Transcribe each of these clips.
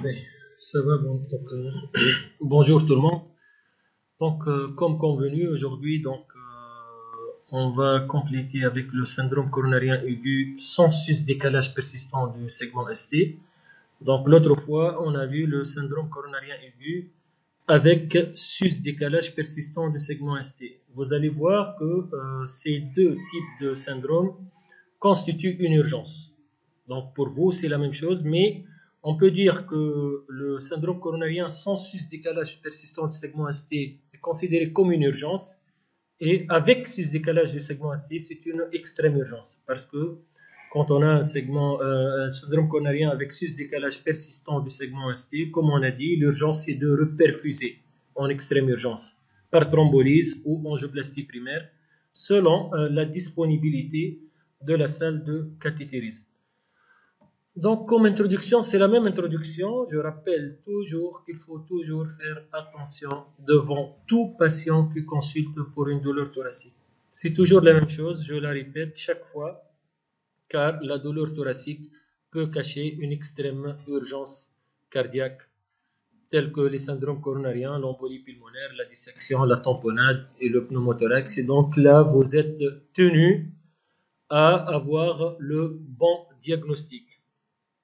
Ben, ça va, bon, bonjour tout le monde. Comme convenu, aujourd'hui, on va compléter avec le syndrome coronarien aigu sans sus-décalage persistant du segment ST. Donc, l'autre fois, on a vu le syndrome coronarien aigu avec sus-décalage persistant du segment ST. Vous allez voir que ces deux types de syndromes constituent une urgence. Donc, pour vous, c'est la même chose, mais on peut dire que le syndrome coronarien sans sus-décalage persistant du segment ST est considéré comme une urgence, et avec sus-décalage du segment ST, c'est une extrême urgence, parce que quand on a un syndrome coronarien avec sus-décalage persistant du segment ST, comme on a dit, l'urgence c'est de reperfuser en extrême urgence par thrombolyse ou angioplastie primaire, selon la disponibilité de la salle de cathétérisme. Donc, comme introduction, c'est la même introduction. Je rappelle toujours qu'il faut toujours faire attention devant tout patient qui consulte pour une douleur thoracique. C'est toujours la même chose, je la répète chaque fois, car la douleur thoracique peut cacher une extrême urgence cardiaque, telle que les syndromes coronariens, l'embolie pulmonaire, la dissection, la tamponnade et le pneumothorax. Et donc là, vous êtes tenu à avoir le bon diagnostic.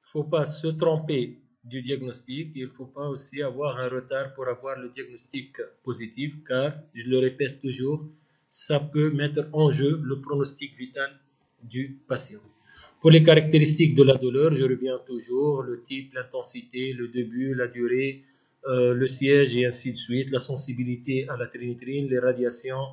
Il ne faut pas se tromper du diagnostic, il ne faut pas aussi avoir un retard pour avoir le diagnostic positif, car, je le répète toujours, ça peut mettre en jeu le pronostic vital du patient. Pour les caractéristiques de la douleur, je reviens toujours, le type, l'intensité, le début, la durée, le siège et ainsi de suite, la sensibilité à la trinitrine, les radiations.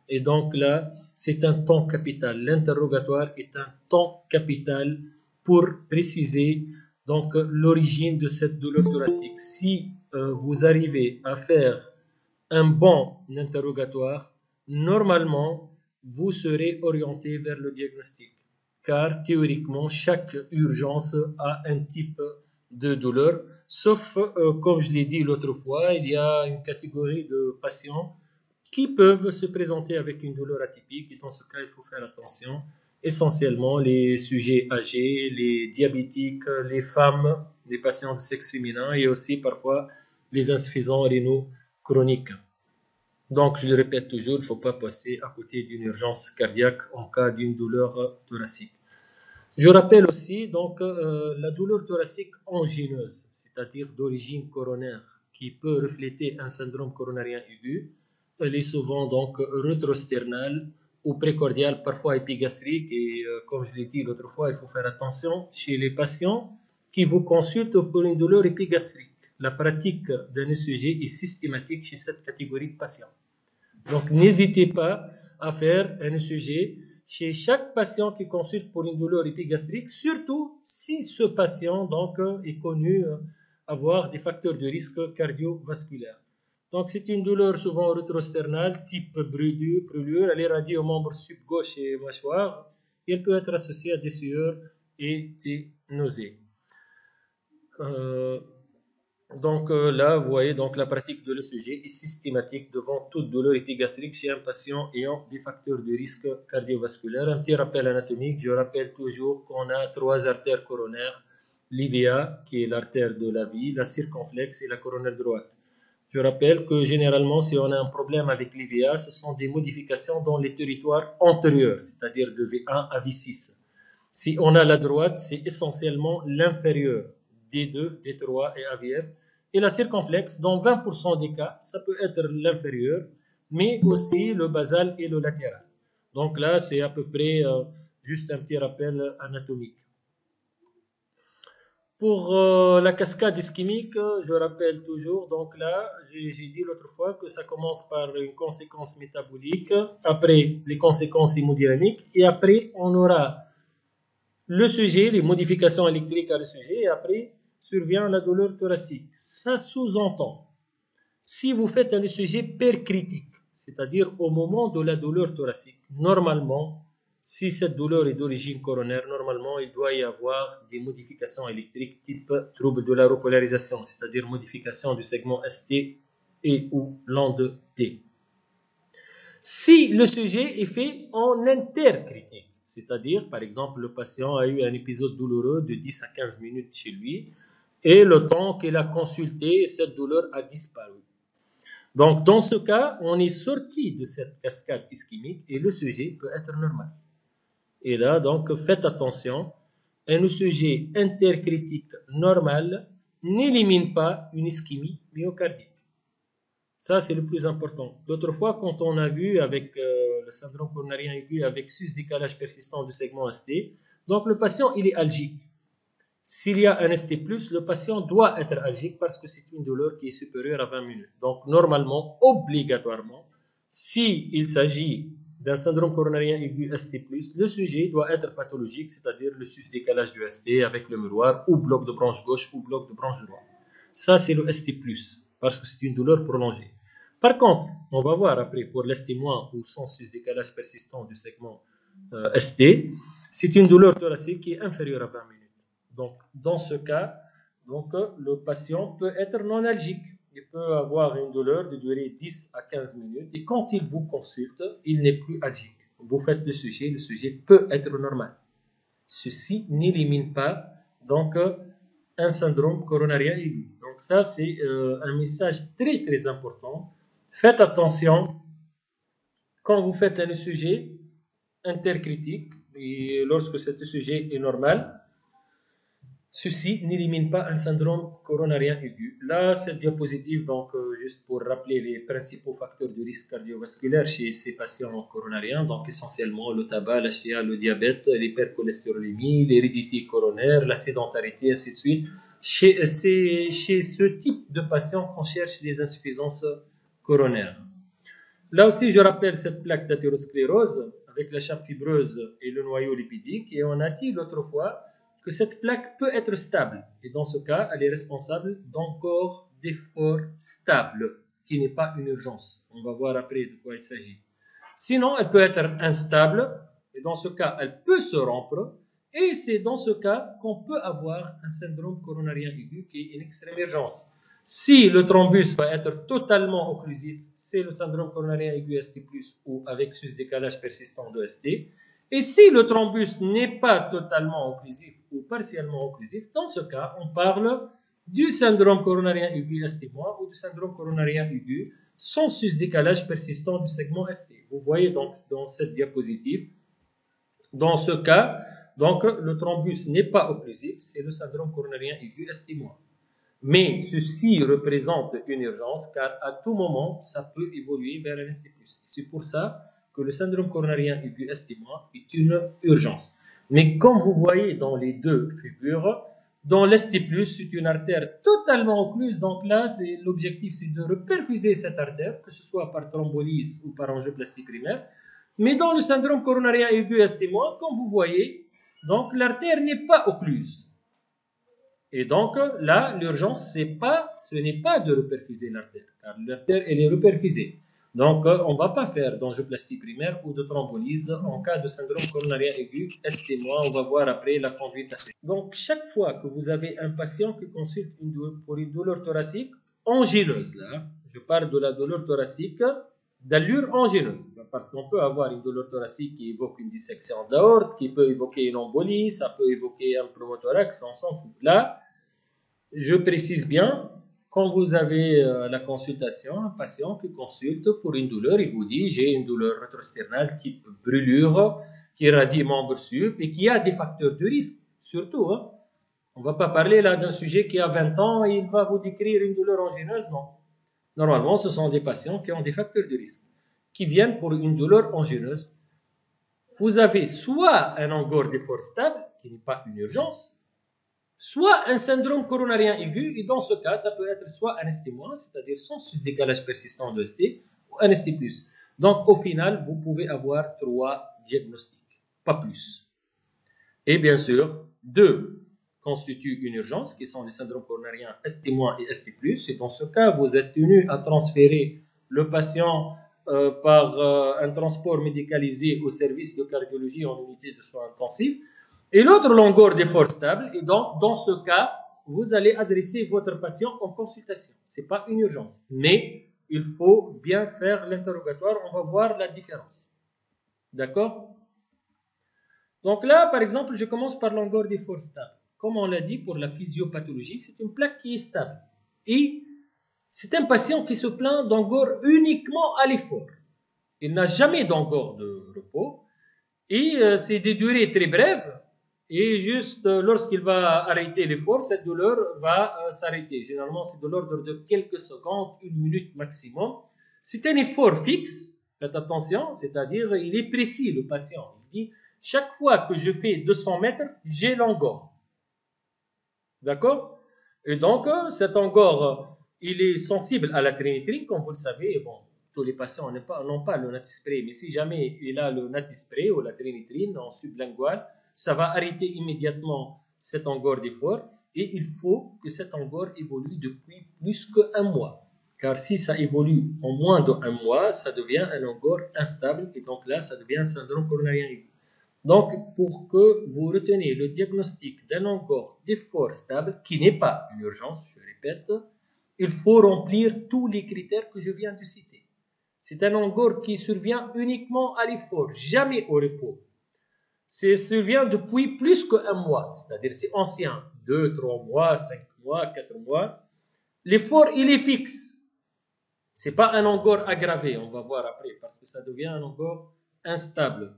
Et donc là, c'est un temps capital. L'interrogatoire est un temps capital pour préciser donc l'origine de cette douleur thoracique. Si vous arrivez à faire un bon interrogatoire, normalement, vous serez orienté vers le diagnostic. Car théoriquement, chaque urgence a un type de douleur, sauf, comme je l'ai dit l'autre fois, il y a une catégorie de patients qui peuvent se présenter avec une douleur atypique, et dans ce cas, il faut faire attention. Essentiellement les sujets âgés, les diabétiques, les femmes, les patients de sexe féminin et aussi parfois les insuffisants rénaux chroniques. Donc, je le répète toujours, il ne faut pas passer à côté d'une urgence cardiaque en cas d'une douleur thoracique. Je rappelle aussi la douleur thoracique angineuse, c'est-à-dire d'origine coronaire, qui peut refléter un syndrome coronarien aigu. Elle est souvent donc rétrosternale ou précordiale, parfois épigastrique. Et comme je l'ai dit l'autre fois, il faut faire attention chez les patients qui vous consultent pour une douleur épigastrique. La pratique d'un ECG est systématique chez cette catégorie de patients. Donc, n'hésitez pas à faire un ECG chez chaque patient qui consulte pour une douleur épigastrique, surtout si ce patient est connu avoir des facteurs de risque cardiovasculaires. Donc, c'est une douleur souvent rétrosternale, type brûlure. Elle est radiée au membre sub-gauche et mâchoire. Et elle peut être associée à des sueurs et des nausées. Là, vous voyez, la pratique de l'ECG est systématique devant toute douleur épigastrique chez un patient ayant des facteurs de risque cardiovasculaire. Un petit rappel anatomique, je rappelle toujours qu'on a trois artères coronaires, l'IVA, qui est l'artère de la vie, la circonflexe et la coronaire droite. Je rappelle que généralement, si on a un problème avec l'IVA, ce sont des modifications dans les territoires antérieurs, c'est-à-dire de V1 à V6. Si on a la droite, c'est essentiellement l'inférieur, D2, D3 et AVF. Et la circonflexe, dans 20% des cas, ça peut être l'inférieur, mais aussi le basal et le latéral. Donc là, c'est à peu près juste un petit rappel anatomique. Pour la cascade ischémique, je rappelle toujours, donc là, j'ai dit l'autre fois que ça commence par une conséquence métabolique, après les conséquences hémodynamiques, et après on aura le sujet, les modifications électriques à le sujet, et après survient la douleur thoracique. Ça sous-entend, si vous faites un ECG percritique, c'est-à-dire au moment de la douleur thoracique, normalement, si cette douleur est d'origine coronaire, normalement, il doit y avoir des modifications électriques type trouble de la repolarisation, c'est-à-dire modification du segment ST et ou lande T. Si le sujet est fait en intercritique, c'est-à-dire, par exemple, le patient a eu un épisode douloureux de 10 à 15 minutes chez lui, et le temps qu'il a consulté, cette douleur a disparu. Donc, dans ce cas, on est sorti de cette cascade ischémique et le sujet peut être normal. Et là, donc, faites attention, un ECG intercritique normal n'élimine pas une ischémie myocardique. Ça, c'est le plus important. D'autres fois, quand on a vu avec le syndrome coronarien aigu avec sus-décalage persistant du segment ST, donc le patient, il est algique. S'il y a un ST+, le patient doit être algique parce que c'est une douleur qui est supérieure à 20 minutes. Donc, normalement, obligatoirement, s'il s'agit d'un syndrome coronarien aigu ST+, le sujet doit être pathologique, c'est-à-dire le sus-décalage du ST avec le miroir ou bloc de branche gauche ou bloc de branche droite. Ça, c'est le ST+, parce que c'est une douleur prolongée. Par contre, on va voir après pour l'ST- ou sans sus-décalage persistant du segment ST, c'est une douleur thoracique qui est inférieure à 20 minutes. Donc, dans ce cas, le patient peut être non-algique. Il peut avoir une douleur de durée 10 à 15 minutes et quand il vous consulte, il n'est plus algique. Vous faites le sujet peut être normal. Ceci n'élimine pas donc un syndrome coronarien aigu. Donc ça, c'est un message très très important. Faites attention quand vous faites un sujet intercritique et lorsque ce sujet est normal, ceci n'élimine pas un syndrome coronarien aigu. Là, cette diapositive, donc, juste pour rappeler les principaux facteurs de risque cardiovasculaire chez ces patients coronariens, donc essentiellement le tabac, l'HTA, le diabète, l'hypercholestérolémie, l'hérédité coronaire, la sédentarité, ainsi de suite. Chez ce type de patients, on cherche des insuffisances coronaires. Là aussi, je rappelle cette plaque d'athérosclérose avec la chape fibreuse et le noyau lipidique, et on a dit l'autre fois que cette plaque peut être stable. Et dans ce cas, elle est responsable d'encore d'efforts stables, qui n'est pas une urgence. On va voir après de quoi il s'agit. Sinon, elle peut être instable, et dans ce cas, elle peut se rompre, et c'est dans ce cas qu'on peut avoir un syndrome coronarien aigu qui est une extrême urgence. Si le thrombus va être totalement occlusif, c'est le syndrome coronarien aigu ST+, ou avec sus-décalage persistant de ST. Et si le thrombus n'est pas totalement occlusif ou partiellement occlusif, dans ce cas, on parle du syndrome coronarien aigu ST- ou du syndrome coronarien aigu sans sus-décalage persistant du segment ST. Vous voyez donc dans cette diapositive, dans ce cas, donc le thrombus n'est pas occlusif, c'est le syndrome coronarien aigu ST-. Mais ceci représente une urgence car à tout moment, ça peut évoluer vers un ST+. C'est pour ça que le syndrome coronarien aigu ST- est une urgence. Mais comme vous voyez dans les deux figures, dans l'ST+, c'est une artère totalement occluse. Donc là, l'objectif, c'est de reperfuser cette artère, que ce soit par thrombolyse ou par angioplastie primaire. Mais dans le syndrome coronarien aigu ST-, comme vous voyez, donc l'artère n'est pas occluse. Et donc là, l'urgence, ce n'est pas de reperfuser l'artère, car l'artère, elle est reperfusée. Donc, on ne va pas faire d'angioplastie primaire ou de thrombolyse en cas de syndrome coronarien aigu ST-. On va voir après la conduite à faire. Donc, chaque fois que vous avez un patient qui consulte pour une douleur thoracique angineuse, là, je parle de la douleur thoracique d'allure angineuse, parce qu'on peut avoir une douleur thoracique qui évoque une dissection d'aorte, qui peut évoquer une embolie, ça peut évoquer un pneumothorax, on s'en fout. Là, je précise bien, quand vous avez la consultation, un patient qui consulte pour une douleur, il vous dit j'ai une douleur rétrosternale type brûlure qui irradie membre sup et qui a des facteurs de risque, surtout. Hein. On ne va pas parler là d'un sujet qui a 20 ans et il va vous décrire une douleur angineuse, non. Normalement, ce sont des patients qui ont des facteurs de risque, qui viennent pour une douleur angineuse. Vous avez soit un angor d'effort stable, qui n'est pas une urgence, soit un syndrome coronarien aigu, et dans ce cas, ça peut être soit un ST-, c'est-à-dire sans sus-décalage persistant de ST, ou un ST+. Donc, au final, vous pouvez avoir 3 diagnostics, pas plus. Et bien sûr, 2 constituent une urgence, qui sont les syndromes coronariens ST- et ST+, et dans ce cas, vous êtes tenu à transférer le patient par un transport médicalisé au service de cardiologie en unité de soins intensifs. Et l'autre longueur d'effort stable, et donc dans ce cas, vous allez adresser votre patient en consultation. Ce n'est pas une urgence, mais il faut bien faire l'interrogatoire, on va voir la différence. D'accord? Donc là, par exemple, je commence par longueur d'effort stable. comme on l'a dit pour la physiopathologie, c'est une plaque qui est stable. Et c'est un patient qui se plaint d'angor uniquement à l'effort. Il n'a jamais d'angor de repos. Et c'est des durées très brèves. Et juste lorsqu'il va arrêter l'effort, cette douleur va s'arrêter. Généralement, c'est de l'ordre de quelques secondes, 1 minute maximum. C'est un effort fixe. Faites attention, c'est-à-dire il est précis, le patient. Il dit, chaque fois que je fais 200 mètres, j'ai l'angor. D'accord? Et donc, cet angor, il est sensible à la trinitrine, comme vous le savez. Bon, tous les patients n'ont pas le natispray, mais si jamais il a le natispray ou la trinitrine en sublingual, ça va arrêter immédiatement cet angor d'effort. Et il faut que cet angor évolue depuis plus qu'un mois. Car si ça évolue en moins d'un mois, ça devient un angor instable et donc là, ça devient un syndrome coronarien aigu. Donc, pour que vous reteniez le diagnostic d'un angor d'effort stable, qui n'est pas une urgence, je répète, il faut remplir tous les critères que je viens de citer. C'est un angor qui survient uniquement à l'effort, jamais au repos. Ça survient depuis plus qu'un mois, c'est-à-dire c'est ancien, 2, 3 mois, 5 mois, 4 mois. L'effort, il est fixe. Ce n'est pas un angor aggravé, on va voir après, parce que ça devient un angor instable.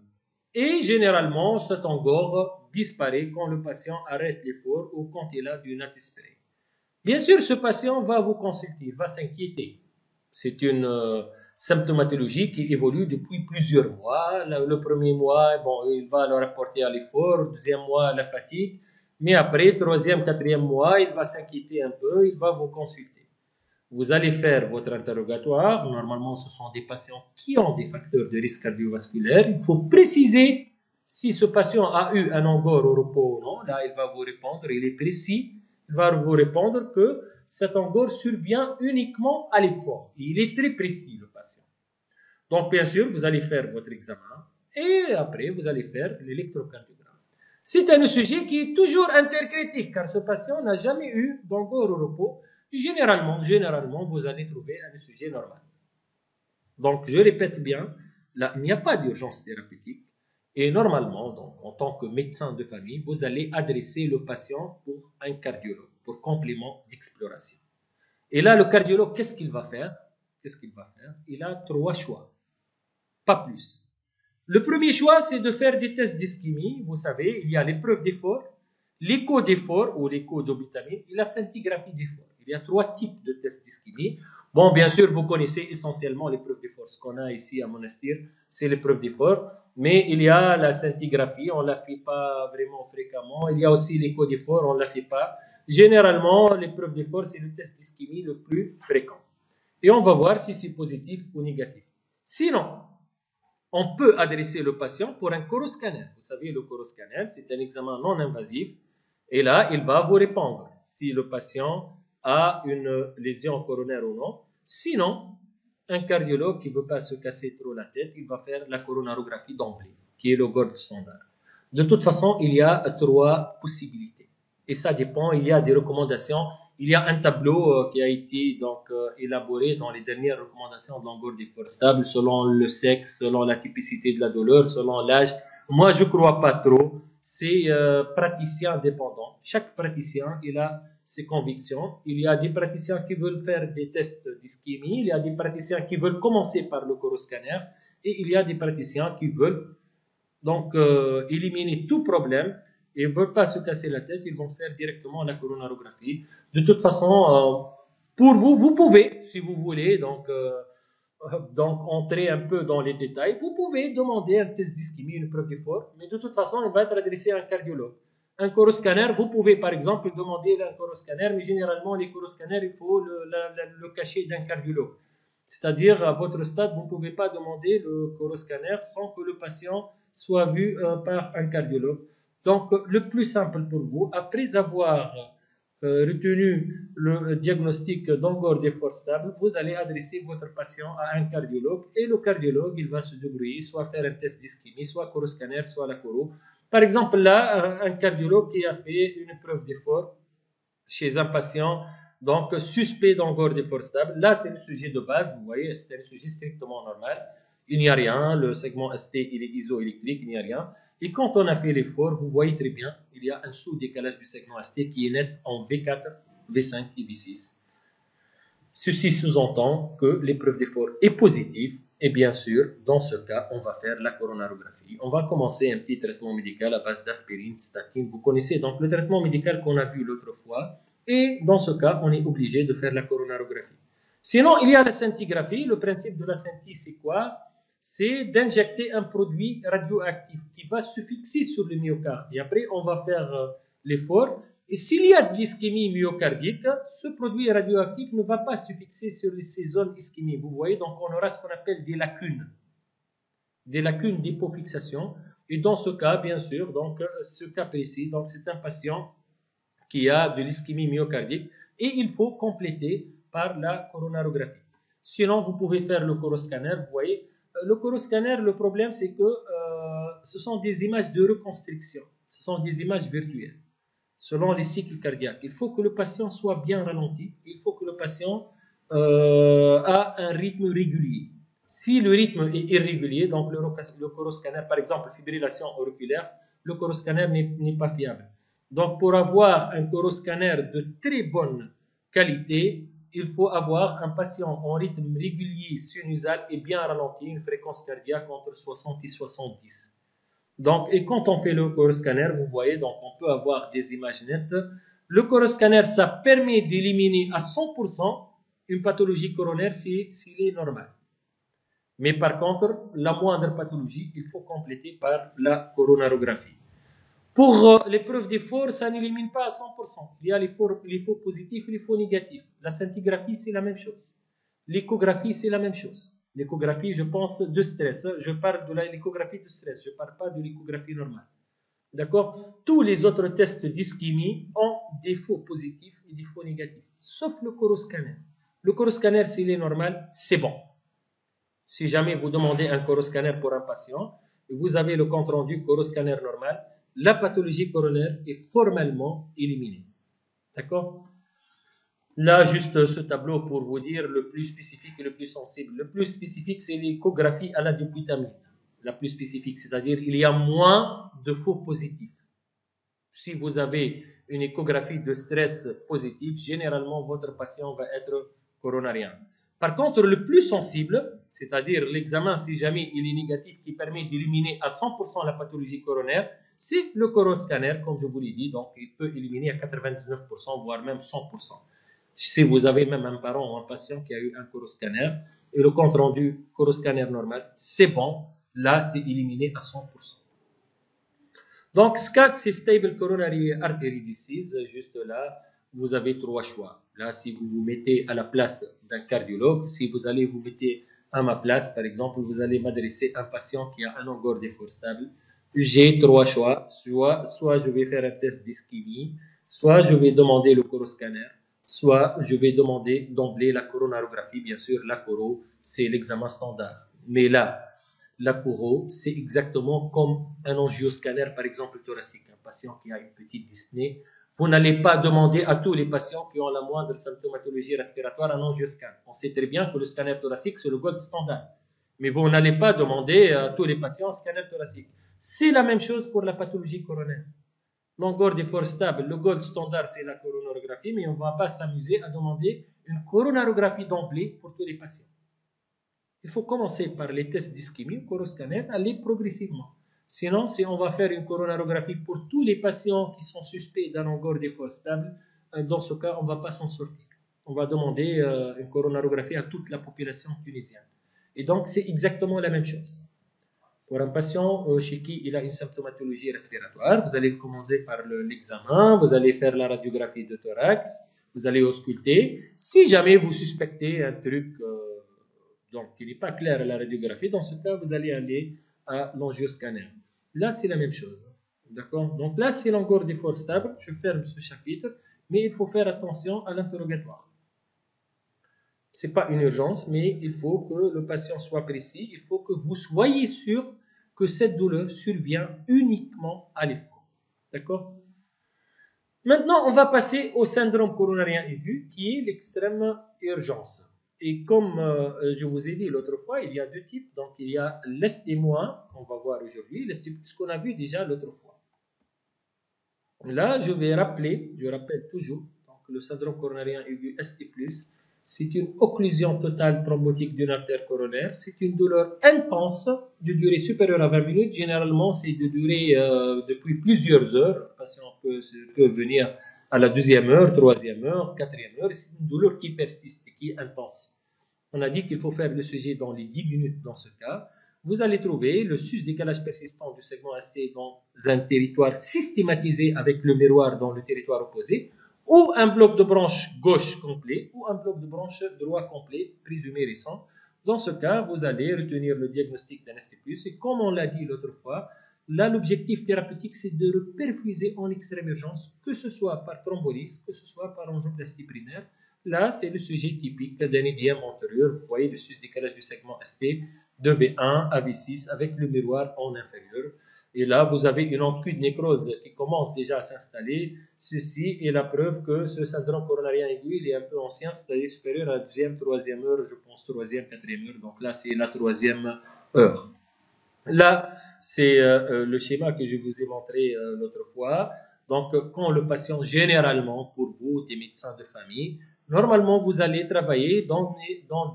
Et généralement, cet angor disparaît quand le patient arrête l'effort ou quand il a du natispray. Bien sûr, ce patient va vous consulter, il va s'inquiéter. C'est une symptomatologie qui évolue depuis plusieurs mois. Le premier mois, bon, il va le rapporter à l'effort, deuxième mois, à la fatigue. Mais après, troisième, quatrième mois, il va s'inquiéter un peu, il va vous consulter. Vous allez faire votre interrogatoire. Normalement, ce sont des patients qui ont des facteurs de risque cardiovasculaire. Il faut préciser si ce patient a eu un angor au repos ou non. Là, il va vous répondre, il est précis. Il va vous répondre que cet angor survient uniquement à l'effort. Il est très précis, le patient. Donc, bien sûr, vous allez faire votre examen et après, vous allez faire l'électrocardiogramme. C'est un sujet qui est toujours intercritique car ce patient n'a jamais eu d'angor au repos. Généralement, vous allez trouver un sujet normal. Donc, je répète bien, là, il n'y a pas d'urgence thérapeutique. Et normalement, donc, en tant que médecin de famille, vous allez adresser le patient pour un cardiologue, pour complément d'exploration. Et là, le cardiologue, qu'est-ce qu'il va faire? Il a 3 choix, pas plus. Le premier choix, c'est de faire des tests d'ischémie. Vous savez, il y a l'épreuve d'effort, l'écho d'effort ou l'écho d'obitamine et la scintigraphie d'effort. Il y a 3 types de tests d'ischémie. Bon, bien sûr, vous connaissez essentiellement l'épreuve d'effort. Ce qu'on a ici à Monastir, c'est l'épreuve d'effort. Mais il y a la scintigraphie, on ne la fait pas vraiment fréquemment. Il y a aussi l'écho d'effort, on ne la fait pas. Généralement, l'épreuve d'effort, c'est le test d'ischémie le plus fréquent. Et on va voir si c'est positif ou négatif. Sinon, on peut adresser le patient pour un coroscanner. Vous savez, le coroscanner, c'est un examen non invasif. Et là, il va vous répondre si le patient a une lésion coronaire ou non. Sinon, un cardiologue qui ne veut pas se casser trop la tête, il va faire la coronarographie d'emblée, qui est le gold standard. De toute façon, il y a 3 possibilités. Et ça dépend, il y a des recommandations. Il y a un tableau qui a été donc élaboré dans les dernières recommandations de l'angor d'effort stable selon le sexe, selon la typicité de la douleur, selon l'âge. Moi, je ne crois pas trop. C'est praticien dépendant. Chaque praticien, il a ses convictions. Il y a des praticiens qui veulent faire des tests d'ischémie. Il y a des praticiens qui veulent commencer par le coroscanner. Et il y a des praticiens qui veulent donc éliminer tout problème et ne veulent pas se casser la tête, ils vont faire directement la coronarographie. De toute façon, pour vous, vous pouvez, si vous voulez, donc entrer un peu dans les détails, vous pouvez demander un test d'ischémie, une preuve d'effort, mais de toute façon, il va être adressé à un cardiologue. Un coroscanner, vous pouvez par exemple demander un coroscanner, mais généralement, les coroscanners, il faut le cacher d'un cardiologue. C'est-à-dire, à votre stade, vous ne pouvez pas demander le coroscanner sans que le patient soit vu par un cardiologue. Donc, le plus simple pour vous, après avoir retenu le diagnostic d'angor d'effort stable, vous allez adresser votre patient à un cardiologue et le cardiologue, il va se débrouiller, soit faire un test d'ischémie, soit coroscanner, soit la coro. Par exemple, là, un cardiologue qui a fait une preuve d'effort chez un patient donc suspect d'angor d'effort stable, là, c'est le sujet de base, vous voyez, c'est un sujet strictement normal. Il n'y a rien, le segment ST il est isoélectrique, il n'y a rien. Et quand on a fait l'effort, vous voyez très bien, il y a un sous-décalage du segment AST qui est net en V4, V5 et V6. Ceci sous-entend que l'épreuve d'effort est positive et bien sûr, dans ce cas, on va faire la coronarographie. On va commencer un petit traitement médical à base d'aspirine, statine. Vous connaissez donc le traitement médical qu'on a vu l'autre fois et dans ce cas, on est obligé de faire la coronarographie. Sinon, il y a la scintigraphie. Le principe de la scinti, c'est quoi? C'est d'injecter un produit radioactif qui va se fixer sur le myocarde. Et après, on va faire l'effort. Et s'il y a de l'ischémie myocardique, ce produit radioactif ne va pas se fixer sur ces zones ischémiques. Vous voyez, donc on aura ce qu'on appelle des lacunes d'hypofixation. Et dans ce cas, bien sûr, donc ce cas précis, donc c'est un patient qui a de l'ischémie myocardique et il faut compléter par la coronarographie. Sinon, vous pouvez faire le coroscanner. Vous voyez, le coroscanner, le problème, c'est que ce sont des images de reconstruction. Ce sont des images virtuelles. Selon les cycles cardiaques, il faut que le patient soit bien ralenti. Il faut que le patient a un rythme régulier. Si le rythme est irrégulier, donc le coroscanner, par exemple, fibrillation auriculaire, le coroscanner n'est pas fiable. Donc, pour avoir un coroscanner de très bonne qualité, il faut avoir un patient en rythme régulier, sinusal et bien ralenti, une fréquence cardiaque entre 60 et 70. Donc, et quand on fait le coroscanner, vous voyez, donc on peut avoir des images nettes. Le coroscanner, ça permet d'éliminer à 100% une pathologie coronaire s'il est normal. Mais par contre, la moindre pathologie, il faut compléter par la coronarographie. Pour l'épreuve d'effort, ça n'élimine pas à 100%. Il y a les faux positifs et les faux négatifs. La scintigraphie, c'est la même chose. L'échographie, c'est la même chose. L'échographie, je pense, de stress. Je parle de l'échographie de stress. Je ne parle pas de l'échographie normale. D'accord? Tous les autres tests d'ischémie ont des faux positifs et des faux négatifs. Sauf le coroscanner. Le coroscanner, s'il est normal, c'est bon. Si jamais vous demandez un coroscanner pour un patient, et vous avez le compte rendu coroscanner normal, la pathologie coronaire est formellement éliminée. D'accord? Là, juste ce tableau pour vous dire le plus spécifique et le plus sensible. Le plus spécifique, c'est l'échographie à la dopamine. La plus spécifique, c'est-à-dire il y a moins de faux positifs. Si vous avez une échographie de stress positive, généralement votre patient va être coronarien. Par contre, le plus sensible, c'est-à-dire l'examen, si jamais il est négatif, qui permet d'éliminer à 100% la pathologie coronaire, c'est le coroscanner, comme je vous l'ai dit. Donc, il peut éliminer à 99%, voire même 100%. Si vous avez même un parent ou un patient qui a eu un coroscanner, et le compte rendu coroscanner normal, c'est bon. Là, c'est éliminé à 100%. Donc, SCAD, c'est Stable Coronary Artery Disease. Juste là, vous avez trois choix. Là, si vous vous mettez à la place d'un cardiologue, si vous allez vous mettre à ma place, par exemple, vous allez m'adresser à un patient qui a un angor d'effort stable. J'ai trois choix. Soit je vais faire un test d'ischémie, soit je vais demander le coroscanner, soit je vais demander d'emblée la coronarographie. Bien sûr, la coro, c'est l'examen standard. Mais là, la coro, c'est exactement comme un angioscanner, par exemple thoracique. Un patient qui a une petite dyspnée, vous n'allez pas demander à tous les patients qui ont la moindre symptomatologie respiratoire un angioscan. On sait très bien que le scanner thoracique, c'est le gold standard. Mais vous n'allez pas demander à tous les patients un scanner thoracique. C'est la même chose pour la pathologie coronaire. L'angor d'effort stable, le gold standard, c'est la coronarographie, mais on ne va pas s'amuser à demander une coronarographie d'emblée pour tous les patients. Il faut commencer par les tests d'ischémie, coroscanner, aller progressivement. Sinon, si on va faire une coronarographie pour tous les patients qui sont suspects d'un angor d'effort stable, dans ce cas, on ne va pas s'en sortir. On va demander une coronarographie à toute la population tunisienne. Et donc, c'est exactement la même chose. Pour un patient chez qui il a une symptomatologie respiratoire, vous allez commencer par l'examen, vous allez faire la radiographie de thorax, vous allez ausculter. Si jamais vous suspectez un truc donc qui n'est pas clair à la radiographie, dans ce cas, vous allez aller à l'angioscanner. Là, c'est la même chose. D'accord? Donc là, c'est l'angor d'effort stable. Je ferme ce chapitre, mais il faut faire attention à l'interrogatoire. Ce n'est pas une urgence, mais il faut que le patient soit précis. Il faut que vous soyez sûr que cette douleur survient uniquement à l'effort. D'accord? Maintenant, on va passer au syndrome coronarien aigu, qui est l'extrême urgence. Et comme je vous ai dit l'autre fois, il y a deux types. Donc, il y a l'ST- qu'on va voir aujourd'hui, l'ST+, qu'on a vu déjà l'autre fois. Là, je rappelle toujours, donc, le syndrome coronarien aigu ST+, c'est une occlusion totale thrombotique d'une artère coronaire. C'est une douleur intense de durée supérieure à 20 minutes. Généralement, c'est de durée depuis plusieurs heures. Le patient peut venir à la deuxième heure, troisième heure, quatrième heure. C'est une douleur qui persiste et qui est intense. On a dit qu'il faut faire le sujet dans les 10 minutes dans ce cas. Vous allez trouver le sus-décalage persistant du segment ST dans un territoire systématisé avec le miroir dans le territoire opposé, ou un bloc de branche gauche complet, ou un bloc de branche droit complet, présumé récent. Dans ce cas, vous allez retenir le diagnostic d'un ST+, et comme on l'a dit l'autre fois, là, l'objectif thérapeutique, c'est de reperfuser en extrême urgence, que ce soit par thrombolyse, que ce soit par angioplastie primaire. Là, c'est le sujet typique d'un édème antérieur. Vous voyez le sus-décalage du segment ST de V1 à V6 avec le miroir en inférieur. Et là, vous avez une enquête de nécrose qui commence déjà à s'installer. Ceci est la preuve que ce syndrome coronarien aigu, il est un peu ancien, c'est-à-dire supérieur à la deuxième, troisième heure, je pense troisième, quatrième heure. Donc là, c'est la troisième heure. Là, c'est le schéma que je vous ai montré l'autre fois. Donc, quand le patient, généralement, pour vous, des médecins de famille, normalement, vous allez travailler dans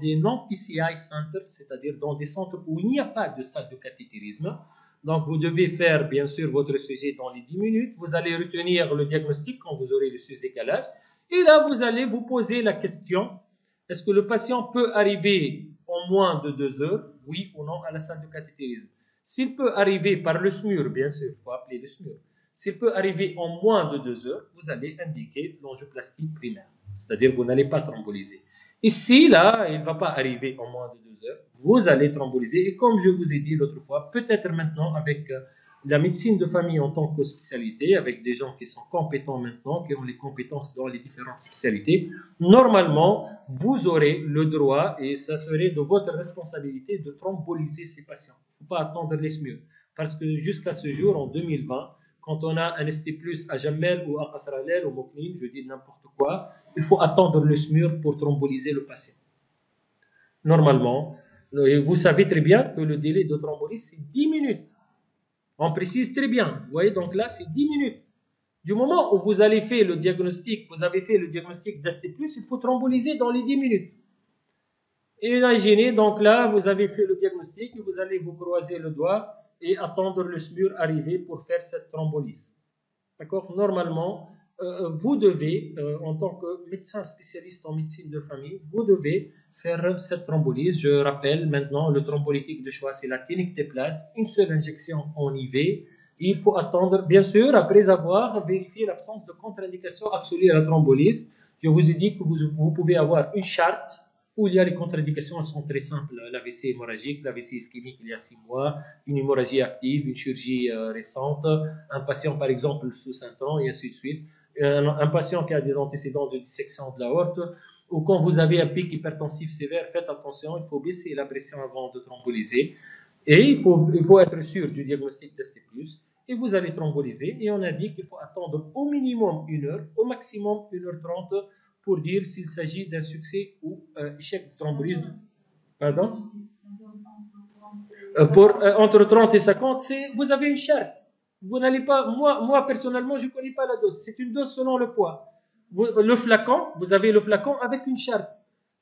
des non-PCI centers, c'est-à-dire dans des centres où il n'y a pas de salle de cathétérisme. Donc, vous devez faire, bien sûr, votre sujet dans les 10 minutes. Vous allez retenir le diagnostic quand vous aurez le sus-décalage. Et là, vous allez vous poser la question, est-ce que le patient peut arriver en moins de 2 heures, oui ou non, à la salle de cathétérisme? S'il peut arriver par le SMUR, bien sûr, il faut appeler le SMUR. S'il peut arriver en moins de 2 heures, vous allez indiquer l'angioplastie primaire. C'est-à-dire vous n'allez pas thromboliser. Ici, là, il ne va pas arriver en moins de 2 heures. Vous allez thromboliser. Et comme je vous ai dit l'autre fois, peut-être maintenant avec la médecine de famille en tant que spécialité, avec des gens qui sont compétents maintenant, qui ont les compétences dans les différentes spécialités, normalement, vous aurez le droit, et ça serait de votre responsabilité, de thromboliser ces patients. Il ne faut pas attendre les SMUR. Parce que jusqu'à ce jour, en 2020, quand on a un ST+, à Jamel ou à Qasralel ou Moknin, je dis n'importe quoi, il faut attendre le SMUR pour thromboliser le patient. Normalement, vous savez très bien que le délai de thrombolyse, c'est 10 minutes. On précise très bien. Vous voyez, donc là, c'est 10 minutes. Du moment où vous avez fait le diagnostic d'ST+, il faut thromboliser dans les 10 minutes. Et imaginez, donc là, vous avez fait le diagnostic, et vous allez vous croiser le doigt et attendre le SMUR arriver pour faire cette thrombolyse. D'accord? Normalement, vous devez, en tant que médecin spécialiste en médecine de famille, vous devez faire cette thrombolyse. Je rappelle maintenant, le thrombolytique de choix, c'est la ténictéplase, une seule injection en IV. Il faut attendre, bien sûr, après avoir vérifié l'absence de contre-indication absolue à la thrombolyse. Je vous ai dit que vous pouvez avoir une charte où il y a les contre-indications, elles sont très simples. L'AVC hémorragique, l'AVC ischémique il y a 6 mois, une hémorragie active, une chirurgie récente, un patient par exemple sous symptômes et ainsi de suite. Un patient qui a des antécédents de dissection de l'aorte, ou quand vous avez un pic hypertensif sévère, faites attention, il faut baisser la pression avant de thromboliser. Et il faut être sûr du diagnostic d'ST+, et vous allez thromboliser. Et on a dit qu'il faut attendre au minimum 1 heure, au maximum 1h30 pour dire s'il s'agit d'un succès ou échec de thrombolyse. Pardon? Entre 30 et 50, vous avez une charte. Vous n'allez pas, moi personnellement, je ne connais pas la dose. C'est une dose selon le poids. Le flacon, vous avez le flacon avec une charte.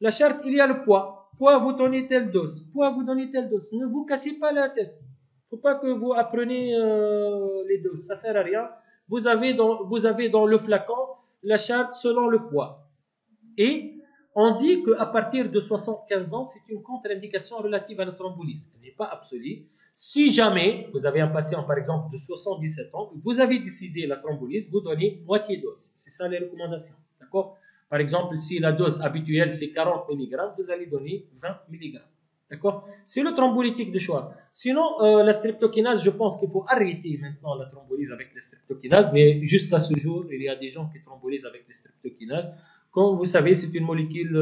La charte, il y a le poids. Poids, vous donnez telle dose. Poids, vous donnez telle dose. Ne vous cassez pas la tête. Il ne faut pas que vous appreniez les doses. Ça ne sert à rien. Vous avez dans le flacon la charte selon le poids. Et on dit qu'à partir de 75 ans, c'est une contre-indication relative à la thrombolyse. Elle n'est pas absolue. Si jamais vous avez un patient, par exemple, de 77 ans, vous avez décidé la thrombolyse, vous donnez moitié dose. C'est ça les recommandations. D'accord? Par exemple, si la dose habituelle, c'est 40 mg, vous allez donner 20 mg. D'accord? C'est le thrombolytique de choix. Sinon, la streptokinase, je pense qu'il faut arrêter maintenant la thrombolyse avec la streptokinase, mais jusqu'à ce jour, il y a des gens qui thrombolysent avec la streptokinase. Comme vous savez, c'est une molécule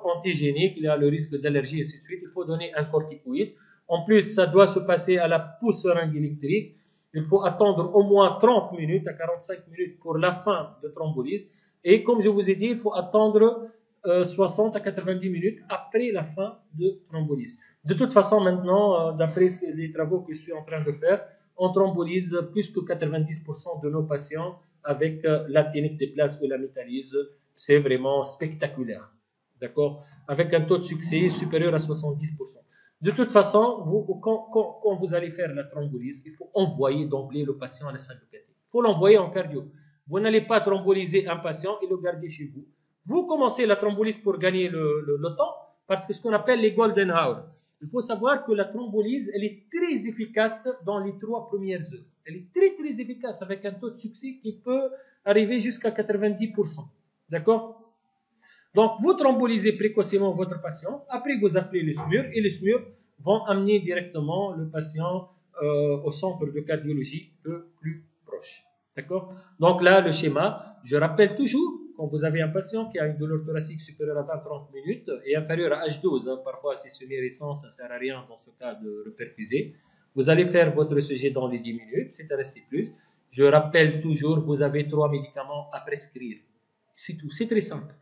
antigénique, il y a le risque d'allergie et ainsi de suite. Il faut donner un corticoïde. En plus, ça doit se passer à la pousse seringue électrique. Il faut attendre au moins 30 minutes à 45 minutes pour la fin de thrombolyse. Et comme je vous ai dit, il faut attendre 60 à 90 minutes après la fin de thrombolyse. De toute façon, maintenant, d'après les travaux que je suis en train de faire, on thrombolise plus que 90% de nos patients avec la technique de place ou la métallyse. C'est vraiment spectaculaire. D'accord? Avec un taux de succès supérieur à 70%. De toute façon, quand vous allez faire la thrombolyse, il faut envoyer d'emblée le patient à la salle de cathé. Il faut l'envoyer en cardio. Vous n'allez pas thromboliser un patient et le garder chez vous. Vous commencez la thrombolyse pour gagner le temps, parce que ce qu'on appelle les golden hours. Il faut savoir que la thrombolyse, elle est très efficace dans les 3 premières heures. Elle est très très efficace avec un taux de succès qui peut arriver jusqu'à 90%. D'accord? Donc, vous thrombolisez précocement votre patient. Après, vous appelez le SMUR et les SMUR vont amener directement le patient au centre de cardiologie le plus proche. D'accord? Donc là, le schéma, je rappelle toujours, quand vous avez un patient qui a une douleur thoracique supérieure à 20-30 minutes et inférieure à H12, parfois c'est semi-récent, ça ne sert à rien dans ce cas de reperfuser, vous allez faire votre ECG dans les 10 minutes, c'est un ST+. Je rappelle toujours, vous avez 3 médicaments à prescrire. C'est tout, c'est très simple.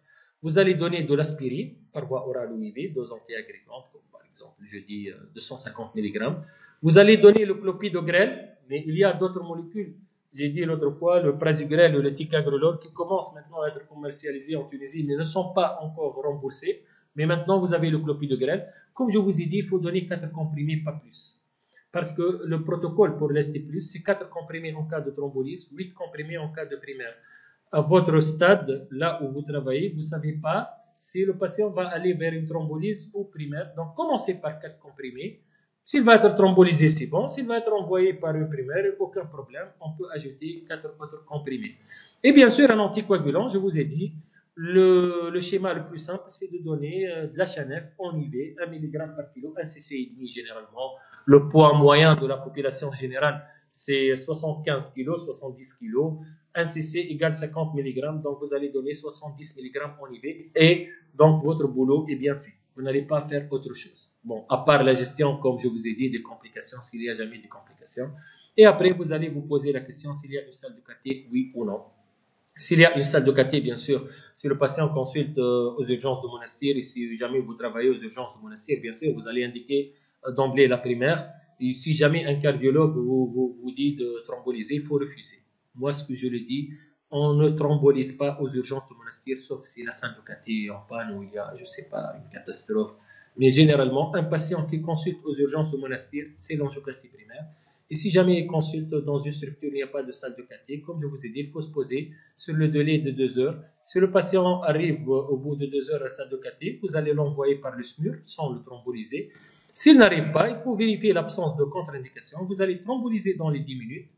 Vous allez donner de l'aspirine par voie orale ou IV, dose antiagrégante, comme par exemple, je dis 250 mg. Vous allez donner le clopidogrel, mais il y a d'autres molécules. J'ai dit l'autre fois, le prasugrel ou le ticagrelol qui commencent maintenant à être commercialisés en Tunisie, mais ne sont pas encore remboursés. Mais maintenant, vous avez le clopidogrel. Comme je vous ai dit, il faut donner 4 comprimés, pas plus. Parce que le protocole pour l'ST+, c'est 4 comprimés en cas de thrombolyse, 8 comprimés en cas de primaire. À votre stade, là où vous travaillez, vous ne savez pas si le patient va aller vers une thrombolyse ou primaire. Donc, commencez par 4 comprimés. S'il va être thrombolysé, c'est bon. S'il va être envoyé par une primaire, aucun problème. On peut ajouter 4 autres comprimés. Et bien sûr, un anticoagulant, je vous ai dit, le schéma le plus simple, c'est de donner de la HNF en IV, 1 mg par kilo, 1 cc et demi généralement. Le poids moyen de la population générale, c'est 75 kg, 70 kg. 1 cc égale 50 mg, donc vous allez donner 70 mg en IV et donc votre boulot est bien fait. Vous n'allez pas faire autre chose. Bon, à part la gestion, comme je vous ai dit, des complications, s'il n'y a jamais des complications. Et après, vous allez vous poser la question s'il y a une salle de cathé, oui ou non. S'il y a une salle de cathé, bien sûr, si le patient consulte aux urgences du monastère et si jamais vous travaillez aux urgences du monastère, bien sûr, vous allez indiquer d'emblée la primaire. Et si jamais un cardiologue vous dit de thromboliser, il faut refuser. Moi, ce que je le dis, on ne thrombolise pas aux urgences du monastère, sauf si la salle de cathé est en panne ou il y a, je ne sais pas, une catastrophe. Mais généralement, un patient qui consulte aux urgences du monastère, c'est l'angioplastie primaire. Et si jamais il consulte dans une structure où il n'y a pas de salle de cathé, comme je vous ai dit, il faut se poser sur le délai de 2 heures. Si le patient arrive au bout de 2 heures à la salle de cathé, vous allez l'envoyer par le SMUR sans le thromboliser. S'il n'arrive pas, il faut vérifier l'absence de contre-indication. Vous allez thromboliser dans les 10 minutes.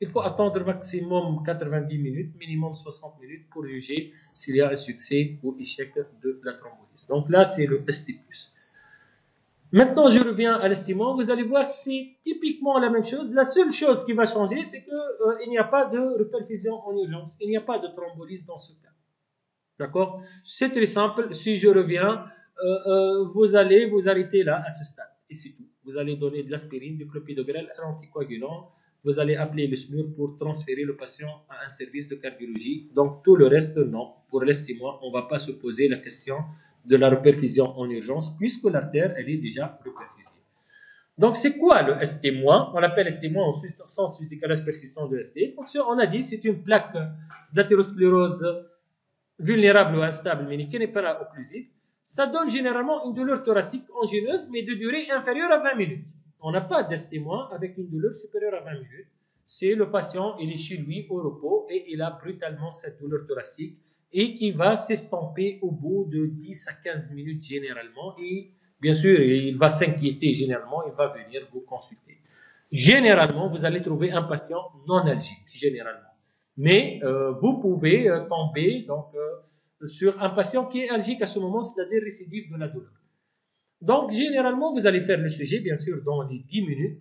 Il faut attendre maximum 90 minutes, minimum 60 minutes pour juger s'il y a un succès ou échec de la thrombolyse. Donc là, c'est le ST+. Maintenant, je reviens à l'estimant. Vous allez voir, c'est typiquement la même chose. La seule chose qui va changer, c'est qu'il n'y a pas de reperfusion en urgence. Il n'y a pas de thrombolyse dans ce cas. D'accord? C'est très simple. Si je reviens, vous allez vous arrêter là, à ce stade. Et c'est tout. Vous allez donner de l'aspirine, du clopidogrel, un anticoagulant. Vous allez appeler le SMUR pour transférer le patient à un service de cardiologie. Donc, tout le reste, non. Pour l'estimant, on ne va pas se poser la question de la reperfusion en urgence, puisque l'artère, elle est déjà reperfusée. Donc, c'est quoi le ST-? On l'appelle ST- en sens du décalage persistant de ST. Donc, on a dit, c'est une plaque d'athérosclérose vulnérable ou instable, mais qui n'est pas occlusive. Ça donne généralement une douleur thoracique angeineuse, mais de durée inférieure à 20 minutes. On n'a pas d'ST- avec une douleur supérieure à 20 minutes. C'est le patient, il est chez lui au repos et il a brutalement cette douleur thoracique et qui va s'estomper au bout de 10 à 15 minutes généralement. Et bien sûr, il va s'inquiéter généralement, il va venir vous consulter. Généralement, vous allez trouver un patient non algique, généralement. Mais vous pouvez tomber sur un patient qui est algique à ce moment, c'est-à-dire récidive de la douleur. Donc, généralement, vous allez faire le sujet, bien sûr, dans les 10 minutes.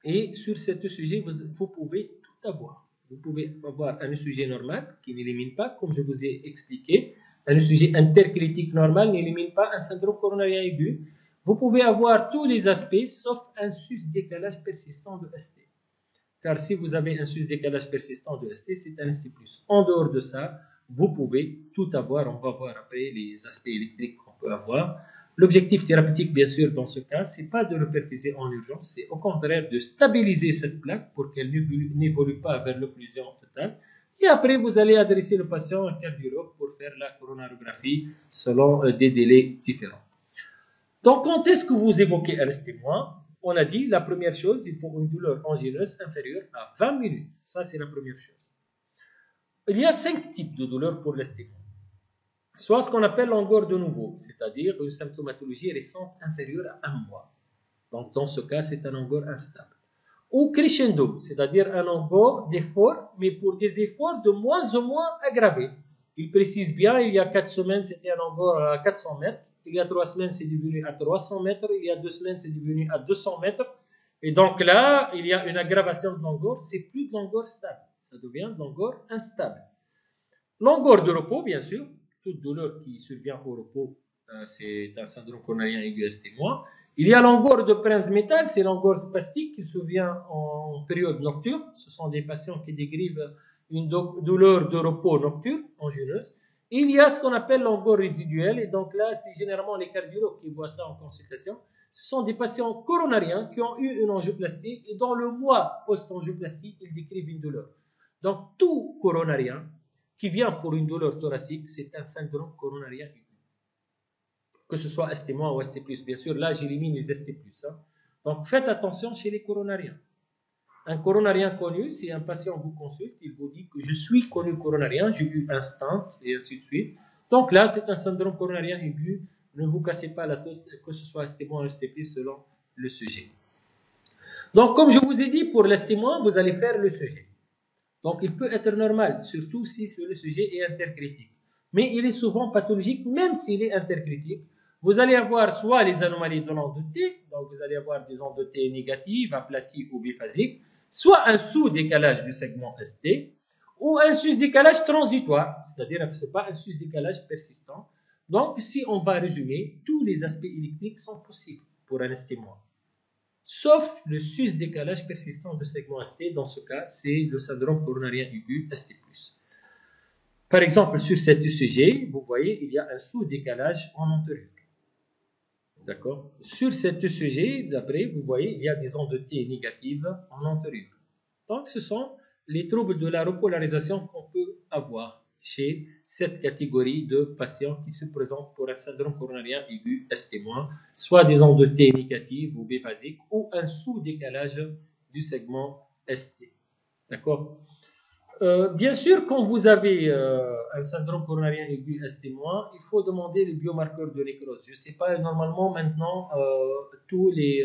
Et sur ce sujet, vous pouvez tout avoir. Vous pouvez avoir un sujet normal qui n'élimine pas, comme je vous ai expliqué. Un sujet intercritique normal n'élimine pas un syndrome coronarien aigu. Vous pouvez avoir tous les aspects, sauf un sus-décalage persistant de ST. Car si vous avez un sus-décalage persistant de ST, c'est un ST+. En dehors de ça, vous pouvez tout avoir. On va voir après les aspects électriques qu'on peut avoir. L'objectif thérapeutique, bien sûr, dans ce cas, c'est pas de le perfuser en urgence, c'est au contraire de stabiliser cette plaque pour qu'elle n'évolue pas vers l'occlusion totale. Et après, vous allez adresser le patient à un cardiologue pour faire la coronarographie selon des délais différents. Donc, quand est-ce que vous évoquez un ST-? On a dit, la première chose, il faut une douleur angineuse inférieure à 20 minutes. Ça, c'est la première chose. Il y a 5 types de douleurs pour l'ST-. Soit ce qu'on appelle l'angor de nouveau, c'est-à-dire une symptomatologie récente inférieure à 1 mois. Donc, dans ce cas, c'est un angor instable. Ou crescendo, c'est-à-dire un angor d'effort, mais pour des efforts de moins en moins aggravés. Il précise bien, il y a 4 semaines, c'était un angor à 400 mètres. Il y a 3 semaines, c'est devenu à 300 mètres. Il y a 2 semaines, c'est devenu à 200 mètres. Et donc là, il y a une aggravation de l'angor. C'est plus de l'angor stable. Ça devient de l'angor instable. L'angor de repos, bien sûr. Toute douleur qui survient au repos, c'est un syndrome coronarien aigu ST-. Il y a l'angor de Prince-Métal, c'est l'angor spastique qui survient en période nocturne. Ce sont des patients qui décrivent une douleur de repos nocturne, angineuse. Il y a ce qu'on appelle l'angor résiduel, et donc là, c'est généralement les cardiologues qui voient ça en consultation. Ce sont des patients coronariens qui ont eu une angioplastie, et dans le mois post-angioplastie, ils décrivent une douleur. Donc, tout coronarien qui vient pour une douleur thoracique, c'est un syndrome coronarien aigu. Que ce soit ST- ou ST+, bien sûr, là, j'élimine les ST+. Hein. Donc, faites attention chez les coronariens. Un coronarien connu, si un patient vous consulte, il vous dit que je suis connu coronarien, j'ai eu un stent, et ainsi de suite. Donc là, c'est un syndrome coronarien aigu. Ne vous cassez pas la tête, que ce soit ST- ou ST+, selon le sujet. Donc, comme je vous ai dit, pour l'ST-, vous allez faire le sujet. Donc, il peut être normal, surtout si le sujet est intercritique. Mais il est souvent pathologique, même s'il est intercritique. Vous allez avoir soit les anomalies de l'onde de T, donc vous allez avoir des ondes de T négatives, aplaties ou biphasiques, soit un sous-décalage du segment ST, ou un sus-décalage transitoire, c'est-à-dire que ce n'est pas un sus-décalage persistant. Donc, si on va résumer, tous les aspects électriques sont possibles pour un ST-, sauf le sus-décalage persistant du segment ST. Dans ce cas, c'est le syndrome coronarien aigu ST+. Par exemple, sur cet ECG, vous voyez, il y a un sous-décalage en antérieur. D'accord? Sur cet ECG, d'après, vous voyez, il y a des ondes de T négatives en antérieur. Donc, ce sont les troubles de la repolarisation qu'on peut avoir chez cette catégorie de patients qui se présentent pour un syndrome coronarien aigu ST-, soit des ondes de T négatives ou biphasiques, ou un sous-décalage du segment ST. D'accord? Bien sûr, quand vous avez un syndrome coronarien aigu ST-, il faut demander les biomarqueurs de nécrose. Je ne sais pas, normalement, maintenant, tous les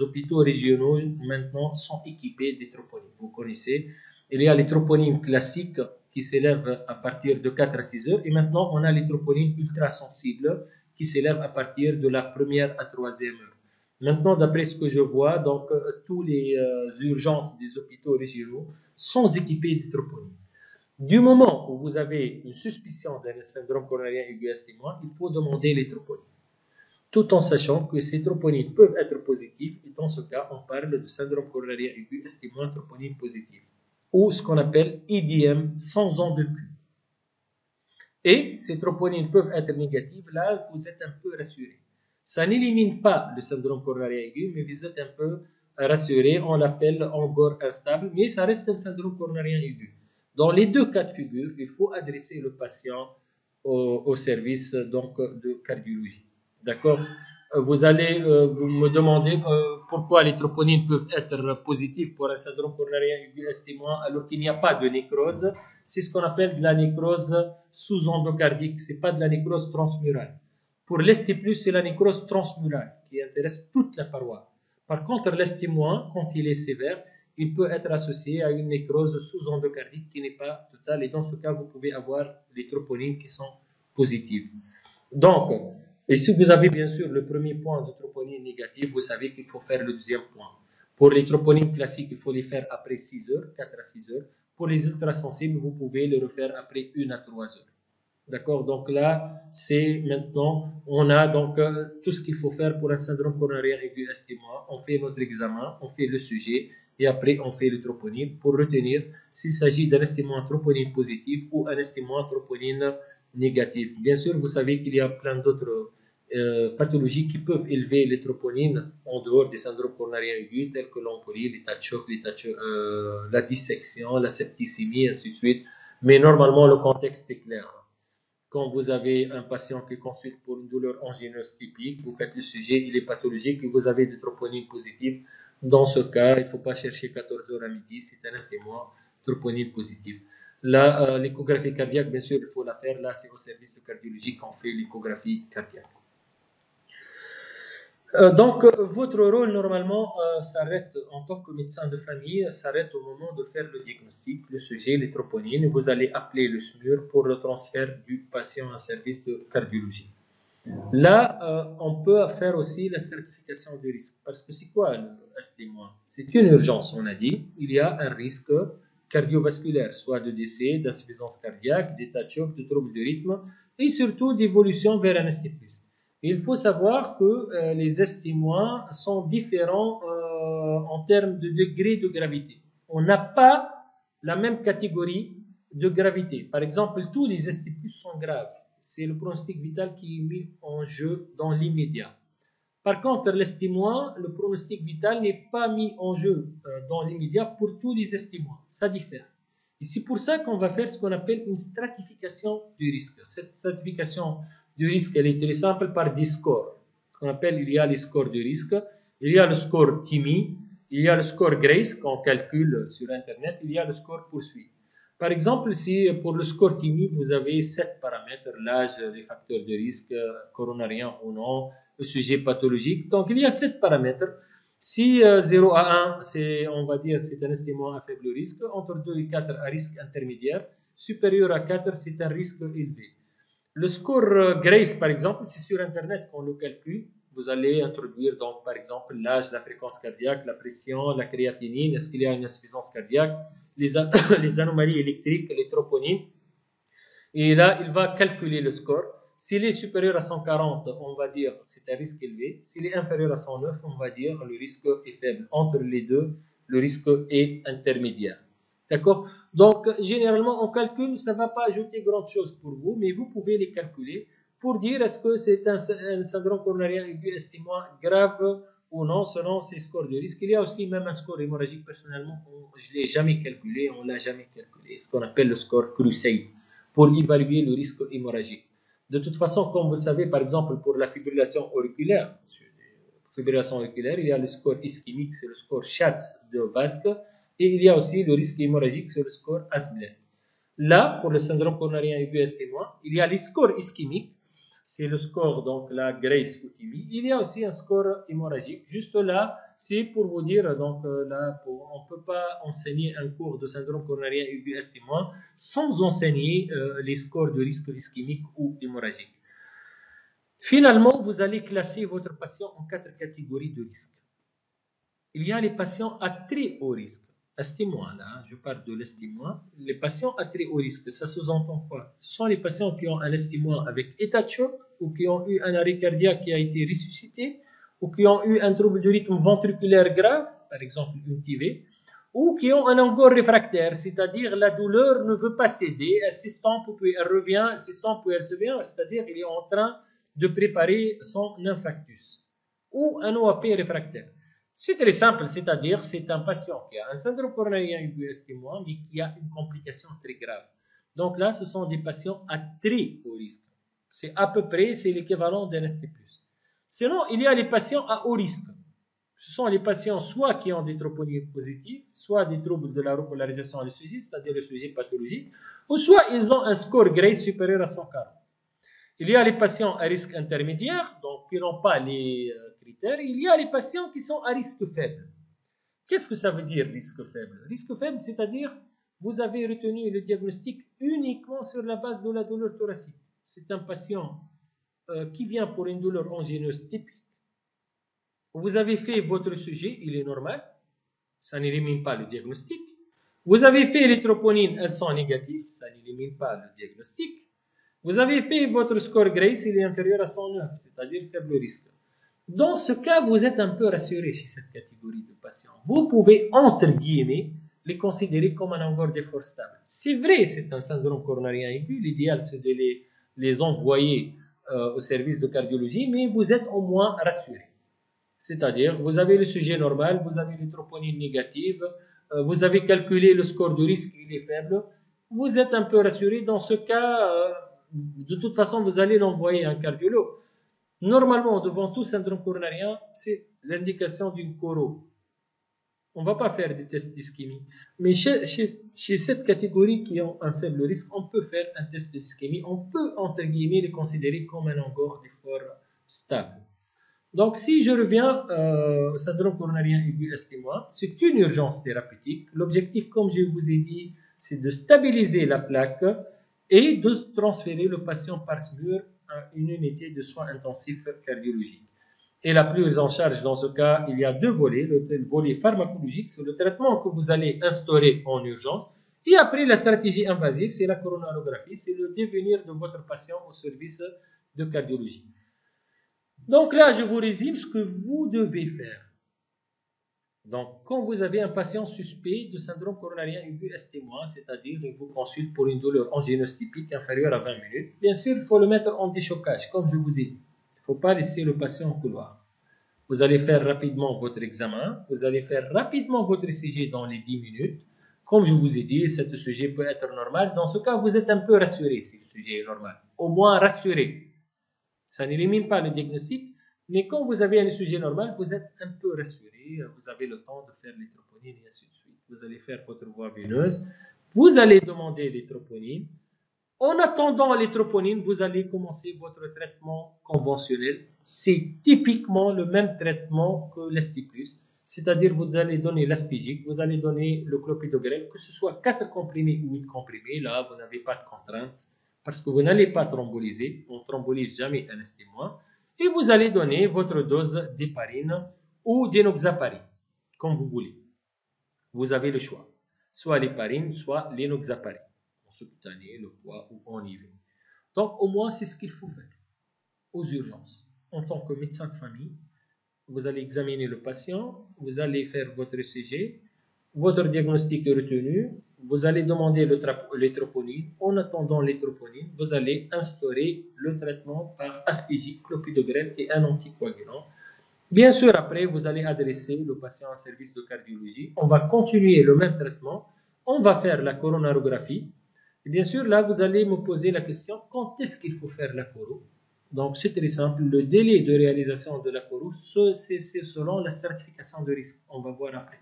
hôpitaux régionaux maintenant sont équipés des troponines. Vous connaissez, il y a les troponines classiques qui s'élèvent à partir de 4 à 6 heures, et maintenant, on a les troponines ultrasensibles qui s'élèvent à partir de la première à 3e heure. Maintenant, d'après ce que je vois, donc, tous les urgences des hôpitaux régionaux sont équipés de troponines. Du moment où vous avez une suspicion d'un syndrome coronarien aigu ST-, il faut demander les troponines. Tout en sachant que ces troponines peuvent être positives, et dans ce cas, on parle de syndrome coronarien aigu ST-, troponine positive, ou ce qu'on appelle IDM sans onde de Q. Et ces troponines peuvent être négatives, là, vous êtes un peu rassuré. Ça n'élimine pas le syndrome coronarien aigu, mais vous êtes un peu rassuré. On l'appelle angor instable, mais ça reste un syndrome coronarien aigu. Dans les deux cas de figure, il faut adresser le patient au service donc, de cardiologie. D'accord? Vous allez vous me demander pourquoi les troponines peuvent être positives pour un syndrome coronarien aigu ST- alors qu'il n'y a pas de nécrose. C'est ce qu'on appelle de la nécrose sous-endocardique. Ce n'est pas de la nécrose transmurale. Pour l'ST+, c'est la nécrose transmurale qui intéresse toute la paroi. Par contre, l'ST-, quand il est sévère, il peut être associé à une nécrose sous-endocardique qui n'est pas totale. Et dans ce cas, vous pouvez avoir les troponines qui sont positives. Donc, et si vous avez bien sûr le premier point de troponine négative, vous savez qu'il faut faire le deuxième point. Pour les troponines classiques, il faut les faire après 6 heures, 4 à 6 heures. Pour les ultrasensibles, vous pouvez les refaire après 1 à 3 heures. D'accord? Donc là, c'est maintenant, on a donc tout ce qu'il faut faire pour un syndrome coronarien aigu ST-. On fait notre examen, on fait le sujet, Et après, on fait le troponine pour retenir s'il s'agit d'un estimant troponine positif ou un estimant troponine négatif. Bien sûr, vous savez qu'il y a plein d'autres pathologies qui peuvent élever les troponines en dehors des syndromes coronariens aigus, tels que l'embolie, l'état de choc, la dissection, la septicémie, ainsi de suite. Mais normalement, le contexte est clair. Quand vous avez un patient qui consulte pour une douleur angineuse typique, vous faites le sujet, il est pathologique et vous avez des troponines positives. Dans ce cas, il ne faut pas chercher 14 heures à midi, c'est un estimant troponine positif. Là, l'échographie cardiaque, bien sûr, il faut la faire. Là, c'est au service de cardiologie qu'on fait l'échographie cardiaque. Donc, votre rôle, normalement, s'arrête en tant que médecin de famille, s'arrête au moment de faire le diagnostic, le sujet, les troponines. Vous allez appeler le SMUR pour le transfert du patient à un service de cardiologie. Là, on peut faire aussi la stratification du risque. Parce que c'est quoi le ST-? C'est une urgence, on a dit. Il y a un risque cardiovasculaire, soit de décès, d'insuffisance cardiaque, d'état de choc, de troubles de rythme et surtout d'évolution vers un ST+. Il faut savoir que les ST- sont différents en termes de degré de gravité. On n'a pas la même catégorie de gravité. Par exemple, tous les ST+ sont graves. C'est le pronostic vital qui est mis en jeu dans l'immédiat. Par contre, l'ST-, le pronostic vital n'est pas mis en jeu dans l'immédiat pour tous les ST-. Ça diffère. Et c'est pour ça qu'on va faire ce qu'on appelle une stratification du risque. Cette stratification du risque, elle est très simple par des scores. Ce qu'on appelle, il y a les scores de risque, il y a le score TIMI, il y a le score GRACE qu'on calcule sur Internet, il y a le score poursuite. Par exemple, si pour le score TIMI, vous avez 7 paramètres, l'âge, les facteurs de risque, coronarien ou non, le sujet pathologique. Donc, il y a 7 paramètres. Si 0 à 1, on va dire c'est un estimant à faible risque, entre 2 et 4 à risque intermédiaire, supérieur à 4, c'est un risque élevé. Le score GRACE, par exemple, c'est sur Internet qu'on le calcule. Vous allez introduire donc, par exemple, l'âge, la fréquence cardiaque, la pression, la créatinine, est-ce qu'il y a une insuffisance cardiaque, les anomalies électriques, les troponines. Et là, il va calculer le score. S'il est supérieur à 140, on va dire c'est un risque élevé. S'il est inférieur à 109, on va dire le risque est faible. Entre les deux, le risque est intermédiaire. D'accord? Donc, généralement, on calcule, ça ne va pas ajouter grand chose pour vous, mais vous pouvez les calculer pour dire est-ce que c'est un syndrome coronarien aigu estimant grave ou non, selon ces scores de risque. Il y a aussi même un score hémorragique, personnellement, je ne l'ai jamais calculé, on ne l'a jamais calculé, ce qu'on appelle le score CRUSADE, pour évaluer le risque hémorragique. De toute façon, comme vous le savez, par exemple, pour la fibrillation auriculaire, il y a le score ischémique, c'est le score Schatz de Vasque, et il y a aussi le risque hémorragique sur le score Asblen. Là, pour le syndrome coronarien aigu esténois, il y a les scores ischémiques, c'est le score, donc la GRACE ou TIMI. Il y a aussi un score hémorragique. Juste là, c'est pour vous dire, donc là, on ne peut pas enseigner un cours de syndrome coronarien aigu esténois sans enseigner les scores de risque ischémique ou hémorragique. Finalement, vous allez classer votre patient en 4 catégories de risque. Il y a les patients à très haut risque. Estimons, là, je parle de l'estimant. Les patients à très haut risque, ça sous-entend quoi? Ce sont les patients qui ont un estimant avec état de choc ou qui ont eu un arrêt cardiaque qui a été ressuscité ou qui ont eu un trouble du rythme ventriculaire grave, par exemple une TIV, ou qui ont un angor réfractaire, c'est-à-dire la douleur ne veut pas céder, elle s'estompe puis elle revient, elle s'estompe puis elle se vient, c'est-à-dire il est en train de préparer son infarctus, ou un OAP réfractaire. C'est très simple, c'est-à-dire c'est un patient qui a un syndrome coronarien aigu esténois, mais qui a une complication très grave. Donc là, ce sont des patients à très haut risque. C'est à peu près, c'est l'équivalent d'un ST+. Sinon, il y a les patients à haut risque. Ce sont les patients soit qui ont des troponines positives, soit des troubles de la repolarisation à l'ECG, c'est-à-dire le sujet pathologique, ou soit ils ont un score GRACE supérieur à 140. Il y a les patients à risque intermédiaire, donc qui n'ont pas les critères. Il y a les patients qui sont à risque faible. Qu'est-ce que ça veut dire risque faible? Risque faible, c'est-à-dire vous avez retenu le diagnostic uniquement sur la base de la douleur thoracique. C'est un patient qui vient pour une douleur angineuse typique. Vous avez fait votre sujet, il est normal. Ça n'élimine pas le diagnostic. Vous avez fait les troponines, elles sont négatives. Ça n'élimine pas le diagnostic. Vous avez fait votre score GRACE, il est inférieur à 109, c'est-à-dire faible risque. Dans ce cas, vous êtes un peu rassuré chez cette catégorie de patients. Vous pouvez, entre guillemets, les considérer comme un encore d'effort stable. C'est vrai, c'est un syndrome coronarien aigu. L'idéal, c'est de les envoyer au service de cardiologie, mais vous êtes au moins rassuré. C'est-à-dire, vous avez le sujet normal, vous avez les troponines négatives, vous avez calculé le score de risque, il est faible. Vous êtes un peu rassuré. Dans ce cas, de toute façon, vous allez l'envoyer à un cardiologue. Normalement, devant tout syndrome coronarien, c'est l'indication d'une coro. On ne va pas faire des tests d'ischémie. Mais chez cette catégorie qui ont un faible risque, on peut faire un test d'ischémie. On peut, entre guillemets, les considérer comme un encore d'effort stable. Donc, si je reviens au syndrome coronarien aigu ST-, c'est une urgence thérapeutique. L'objectif, comme je vous ai dit, c'est de stabiliser la plaque et de transférer le patient par SMUR à une unité de soins intensifs cardiologiques. Et la prise en charge, dans ce cas, il y a deux volets. Le volet pharmacologique, c'est le traitement que vous allez instaurer en urgence. Et après, la stratégie invasive, c'est la coronarographie, c'est le devenir de votre patient au service de cardiologie. Donc là, je vous résume ce que vous devez faire. Donc, quand vous avez un patient suspect de syndrome coronarien aigu ST-, c'est-à-dire il vous consulte pour une douleur angéneuse typique inférieure à 20 minutes, bien sûr, il faut le mettre en déchocage, comme je vous ai dit. Il ne faut pas laisser le patient en couloir. Vous allez faire rapidement votre examen, vous allez faire rapidement votre ECG dans les 10 minutes. Comme je vous ai dit, ce sujet peut être normal. Dans ce cas, vous êtes un peu rassuré si le sujet est normal. Au moins rassuré. Ça n'élimine pas le diagnostic, mais quand vous avez un sujet normal, vous êtes un peu rassuré, vous avez le temps de faire les troponines et ainsi de suite. Vous allez faire votre voie veineuse, vous allez demander les troponines. En attendant les troponines, vous allez commencer votre traitement conventionnel. C'est typiquement le même traitement que l'ST+, c'est-à-dire vous allez donner l'aspigique, vous allez donner le clopidogrel, que ce soit 4 comprimés ou 8 comprimés, là vous n'avez pas de contrainte, parce que vous n'allez pas thromboliser, on ne thrombolise jamais un ST-, et vous allez donner votre dose d'héparine ou d'enoxaparine, comme vous voulez. Vous avez le choix, soit l'héparine, soit l'enoxaparine, en subcutané, le poids ou en IV. Donc au moins c'est ce qu'il faut faire aux urgences. En tant que médecin de famille, vous allez examiner le patient, vous allez faire votre ECG, votre diagnostic est retenu, vous allez demander les troponines. En attendant les troponines, vous allez instaurer le traitement par aspigique, clopidogrel et un anticoagulant. Bien sûr, après, vous allez adresser le patient à un service de cardiologie. On va continuer le même traitement. On va faire la coronarographie. Et bien sûr, là, vous allez me poser la question, quand est-ce qu'il faut faire la coro? Donc, c'est très simple. Le délai de réalisation de la coro, c'est selon la stratification de risque. On va voir après.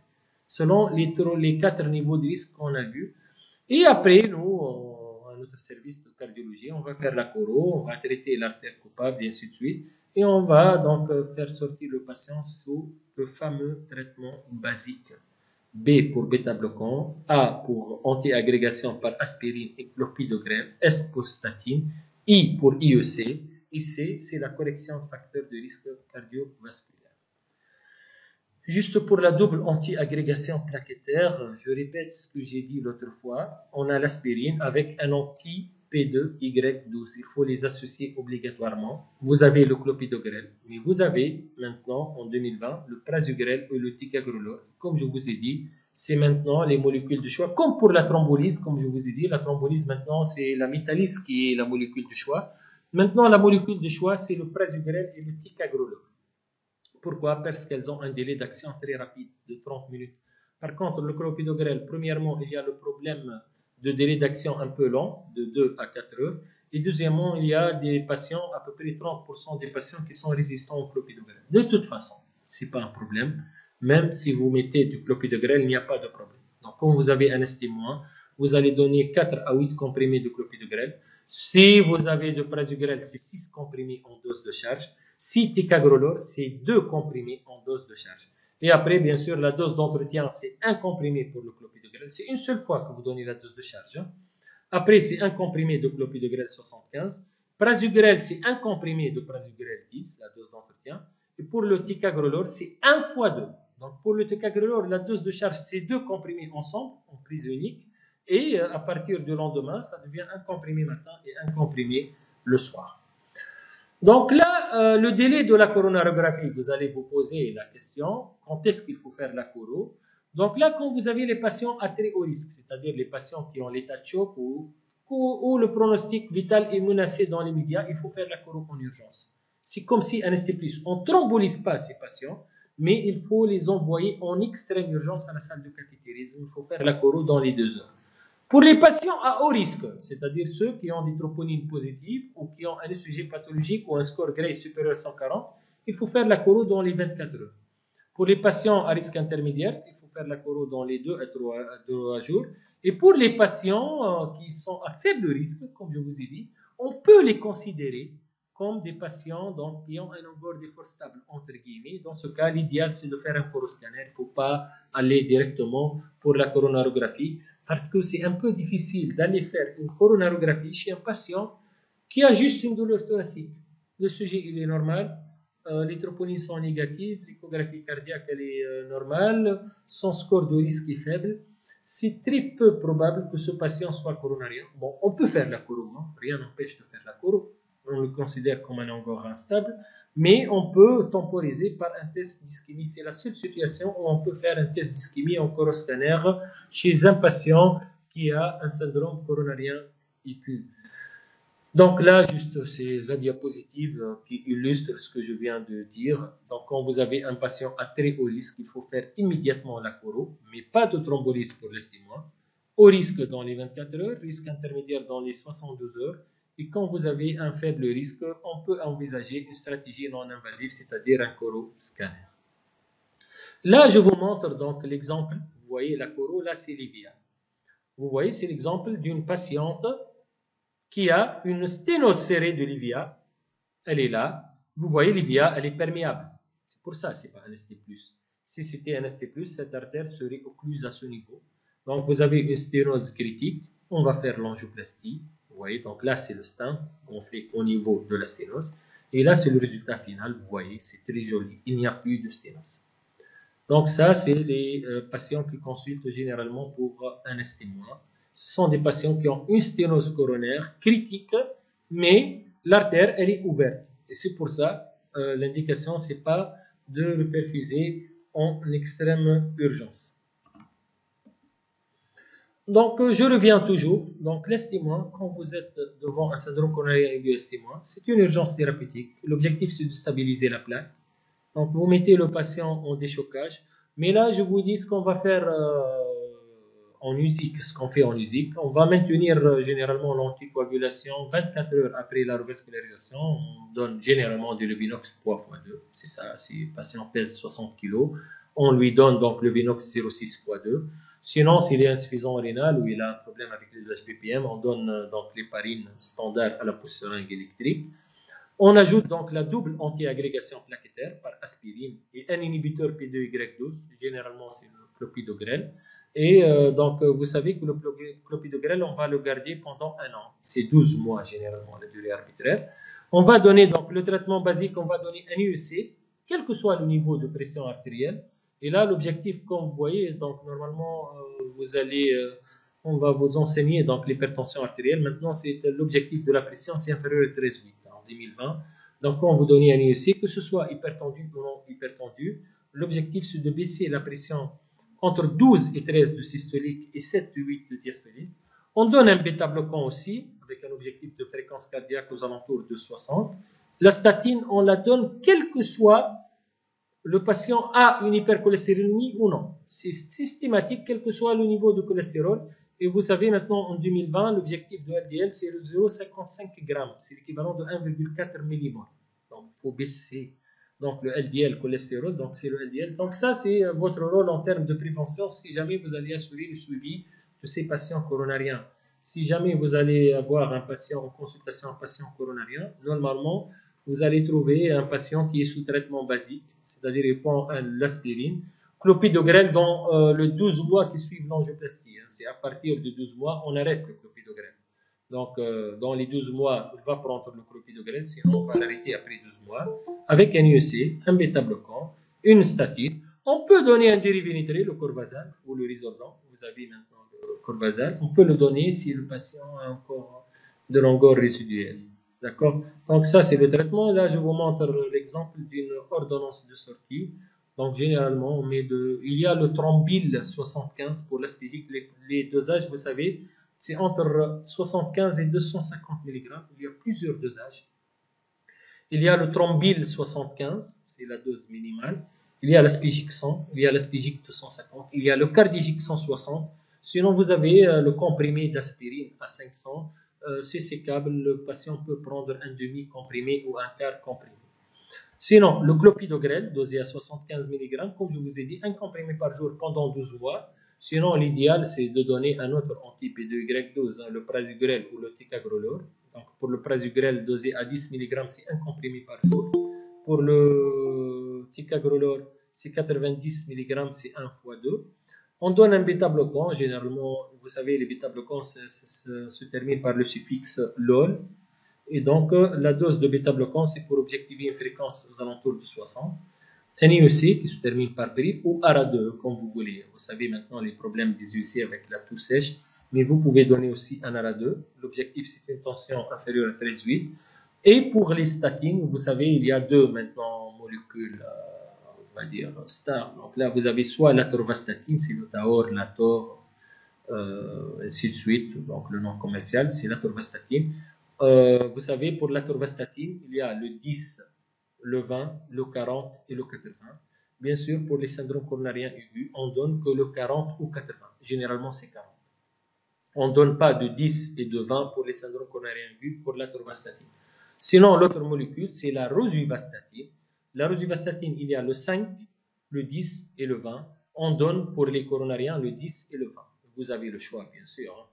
Selon les 4 niveaux de risque qu'on a vus. Et après, nous, à notre service de cardiologie, on va faire la coro, on va traiter l'artère coupable, et ainsi de suite. Et on va donc faire sortir le patient sous le fameux traitement basique. B pour bêta-bloquant, A pour anti-agrégation par aspirine et clopidogrel, S pour statine, I pour IEC, et C, c'est la correction de facteurs de risque cardiovasculaire. Juste pour la double anti-agrégation plaquettaire, je répète ce que j'ai dit l'autre fois, on a l'aspirine avec un anti-P2Y12, il faut les associer obligatoirement. Vous avez le clopidogrel, mais vous avez maintenant, en 2020, le prasugrel et le ticagrelor. Comme je vous ai dit, c'est maintenant les molécules de choix. Comme pour la thrombolyse, comme je vous ai dit, la thrombolyse maintenant, c'est la métallyse qui est la molécule de choix. Maintenant, la molécule de choix, c'est le prasugrel et le ticagrelor. Pourquoi? Parce qu'elles ont un délai d'action très rapide, de 30 minutes. Par contre, le clopidogrel, premièrement, il y a le problème de délai d'action un peu long, de 2 à 4 heures. Et deuxièmement, il y a des patients, à peu près 30% des patients qui sont résistants au clopidogrel. De toute façon, ce n'est pas un problème. Même si vous mettez du clopidogrel, il n'y a pas de problème. Donc, quand vous avez un ST-, vous allez donner 4 à 8 comprimés de clopidogrel. Si vous avez de prasugrel, c'est 6 comprimés en dose de charge. Si ticagrelor, c'est 2 comprimés en dose de charge. Et après, bien sûr, la dose d'entretien, c'est 1 comprimé pour le clopidogrel. C'est une seule fois que vous donnez la dose de charge. Après, c'est 1 comprimé de clopidogrel 75. Prasugrel, c'est 1 comprimé de prasugrel 10, la dose d'entretien. Et pour le ticagrelor, c'est 1 fois 2. Donc, pour le ticagrelor, la dose de charge, c'est 2 comprimés ensemble, en prise unique. Et à partir du lendemain, ça devient 1 comprimé matin et 1 comprimé le soir. Donc là, le délai de la coronarographie, vous allez vous poser la question, quand est-ce qu'il faut faire la coro? Donc là, quand vous avez les patients à très haut risque, c'est-à-dire les patients qui ont l'état de choc ou le pronostic vital est menacé dans les médias, il faut faire la coro en urgence. C'est comme si NST+. On ne thrombolise pas ces patients, mais il faut les envoyer en extrême urgence à la salle de cathétérisme. Il faut faire la coro dans les 2 heures. Pour les patients à haut risque, c'est-à-dire ceux qui ont des troponines positives ou qui ont un ECG pathologique ou un score Gray supérieur à 140, il faut faire la coro dans les 24 heures. Pour les patients à risque intermédiaire, il faut faire la coro dans les 2 à 3 jours. Et pour les patients qui sont à faible risque, comme je vous ai dit, on peut les considérer comme des patients donc, qui ont un angor d'effort stable, entre guillemets. Dans ce cas, l'idéal, c'est de faire un coroscanner. Il ne faut pas aller directement pour la coronarographie parce que c'est un peu difficile d'aller faire une coronarographie chez un patient qui a juste une douleur thoracique. Le sujet, il est normal, les troponines sont négatives, l'échographie cardiaque, elle est normale, son score de risque est faible. C'est très peu probable que ce patient soit coronarien. Bon, on peut faire la coro, hein? Rien n'empêche de faire la coro. On le considère comme un angor instable, mais on peut temporiser par un test d'ischémie. C'est la seule situation où on peut faire un test d'ischémie en coroscanner chez un patient qui a un syndrome coronarien aigu. Donc là, juste, c'est la diapositive qui illustre ce que je viens de dire. Donc quand vous avez un patient à très haut risque, il faut faire immédiatement la coro, mais pas de thrombolyse pour l'estimoine. Haut risque dans les 24 heures, risque intermédiaire dans les 72 heures. Et quand vous avez un faible risque, on peut envisager une stratégie non invasive, c'est-à-dire un coro scanner. Là, je vous montre donc l'exemple. Vous voyez la coro, là c'est Livia. Vous voyez, c'est l'exemple d'une patiente qui a une sténose serrée de l'IVIA. Elle est là. Vous voyez, l'IVIA, elle est perméable. C'est pour ça, ce n'est pas un ST+. Si c'était un ST+, cette artère serait occluse à ce niveau. Donc, vous avez une sténose critique. On va faire l'angioplastie. Vous voyez, donc là, c'est le stent gonflé au niveau de la sténose. Et là, c'est le résultat final. Vous voyez, c'est très joli. Il n'y a plus de sténose. Donc, ça, c'est les patients qui consultent généralement pour un ST-. Ce sont des patients qui ont une sténose coronaire critique, mais l'artère, elle est ouverte. Et c'est pour ça, l'indication, ce n'est pas de le perfuser en extrême urgence. Donc, je reviens toujours. Donc, l'estimoine, quand vous êtes devant un syndrome coronarien aigu estimoine, c'est une urgence thérapeutique. L'objectif, c'est de stabiliser la plaque. Donc, vous mettez le patient en déchocage. Mais là, je vous dis ce qu'on va faire en USIC, ce qu'on fait en USIC. On va maintenir généralement l'anticoagulation 24 heures après la revascularisation. On donne généralement du Levinox 3x2. C'est ça, si le patient pèse 60 kg, on lui donne donc le Levinox 0,6x2. Sinon, s'il est insuffisant rénal ou il a un problème avec les HPPM, on donne donc l'héparine standard à la pousse seringue électrique. On ajoute donc la double anti-agrégation plaquettaire par aspirine et un inhibiteur P2Y12, généralement c'est le clopidogrel. Et donc vous savez que le clopidogrel, on va le garder pendant 1 an. C'est 12 mois généralement la durée arbitraire. On va donner donc le traitement basique, on va donner un IEC, quel que soit le niveau de pression artérielle. Et là, l'objectif, comme vous voyez, donc normalement, vous allez, on va vous enseigner donc l'hypertension artérielle. Maintenant, c'est l'objectif de la pression, c'est inférieur à 13,8 en 2020. Donc, quand vous donnez un IEC, que ce soit hypertendu ou non hypertendu, l'objectif, c'est de baisser la pression entre 12 et 13 de systolique et 7 ou 8 de diastolique. On donne un bêta-bloquant aussi, avec un objectif de fréquence cardiaque aux alentours de 60. La statine, on la donne quel que soit le patient a une hypercholestérolémie ou non. C'est systématique, quel que soit le niveau de cholestérol. Et vous savez maintenant, en 2020, l'objectif de LDL, c'est 0,55 g. C'est l'équivalent de 1,4 millimol. Donc, il faut baisser donc, le LDL cholestérol. Donc, c'est le LDL. Donc, ça, c'est votre rôle en termes de prévention si jamais vous allez assurer le suivi de ces patients coronariens. Si jamais vous allez avoir un patient en consultation, un patient coronarien, normalement, vous allez trouver un patient qui est sous traitement basique, c'est-à-dire il prend l'aspirine, clopidogrel dans les 12 mois qui suivent l'angioplastie. C'est à partir de 12 mois, on arrête le clopidogrel. Donc, dans les 12 mois, il va prendre le clopidogrel, sinon on va l'arrêter après 12 mois, avec un IEC, un bêta-bloquant, une statine. On peut donner un dérivé nitré, le Corvazal ou le Risordan. Vous avez maintenant le Corvazal. On peut le donner si le patient a encore de l'angor résiduel. D'accord? Donc ça, c'est le traitement. Là, je vous montre l'exemple d'une ordonnance de sortie. Donc généralement, il y a le Trombil 75 pour l'aspégique. Les dosages, vous savez, c'est entre 75 et 250 mg. Il y a plusieurs dosages. Il y a le Trombil 75, c'est la dose minimale. Il y a l'aspégique 100, il y a l'aspégique 250, il y a le cardigique 160. Sinon, vous avez le comprimé d'aspirine à 500. C'est sécable, le patient peut prendre un demi-comprimé ou un quart comprimé. Sinon, le clopidogrel, dosé à 75 mg, comme je vous ai dit, un comprimé par jour pendant 12 mois. Sinon, l'idéal, c'est de donner un autre anti-P2Y12, le prasugrel ou le ticagrelor. Donc, pour le prasugrel dosé à 10 mg, c'est un comprimé par jour. Pour le ticagrelor, c'est 90 mg, c'est 1 fois 2. On donne un bêta-bloquant. Généralement, vous savez, les bêta-bloquants se terminent par le suffixe LOL. Et donc, la dose de bêta-bloquant, c'est pour objectiver une fréquence aux alentours de 60. Un IEC qui se termine par PRI ou ARA2, comme vous voulez. Vous savez maintenant les problèmes des IEC avec la toux sèche, mais vous pouvez donner aussi un ARA2. L'objectif, c'est une tension inférieure à 13,8. Et pour les statines, vous savez, il y a deux maintenant molécules, on va dire, stars. Donc là, vous avez soit l'atorvastatine, c'est le Taor, l'Ator, ainsi de suite. Donc le nom commercial, c'est l'atorvastatine. Vous savez, pour l'atorvastatine, il y a le 10, le 20, le 40 et le 80. Bien sûr, pour les syndromes coronariens aigus, on donne que le 40 ou 80. Généralement, c'est 40. On ne donne pas de 10 et de 20 pour les syndromes coronariens aigus pour l'atorvastatine. Sinon, l'autre molécule, c'est la rosuvastatine. La rosuvastatine, il y a le 5, le 10 et le 20. On donne pour les coronariens le 10 et le 20. Vous avez le choix, bien sûr.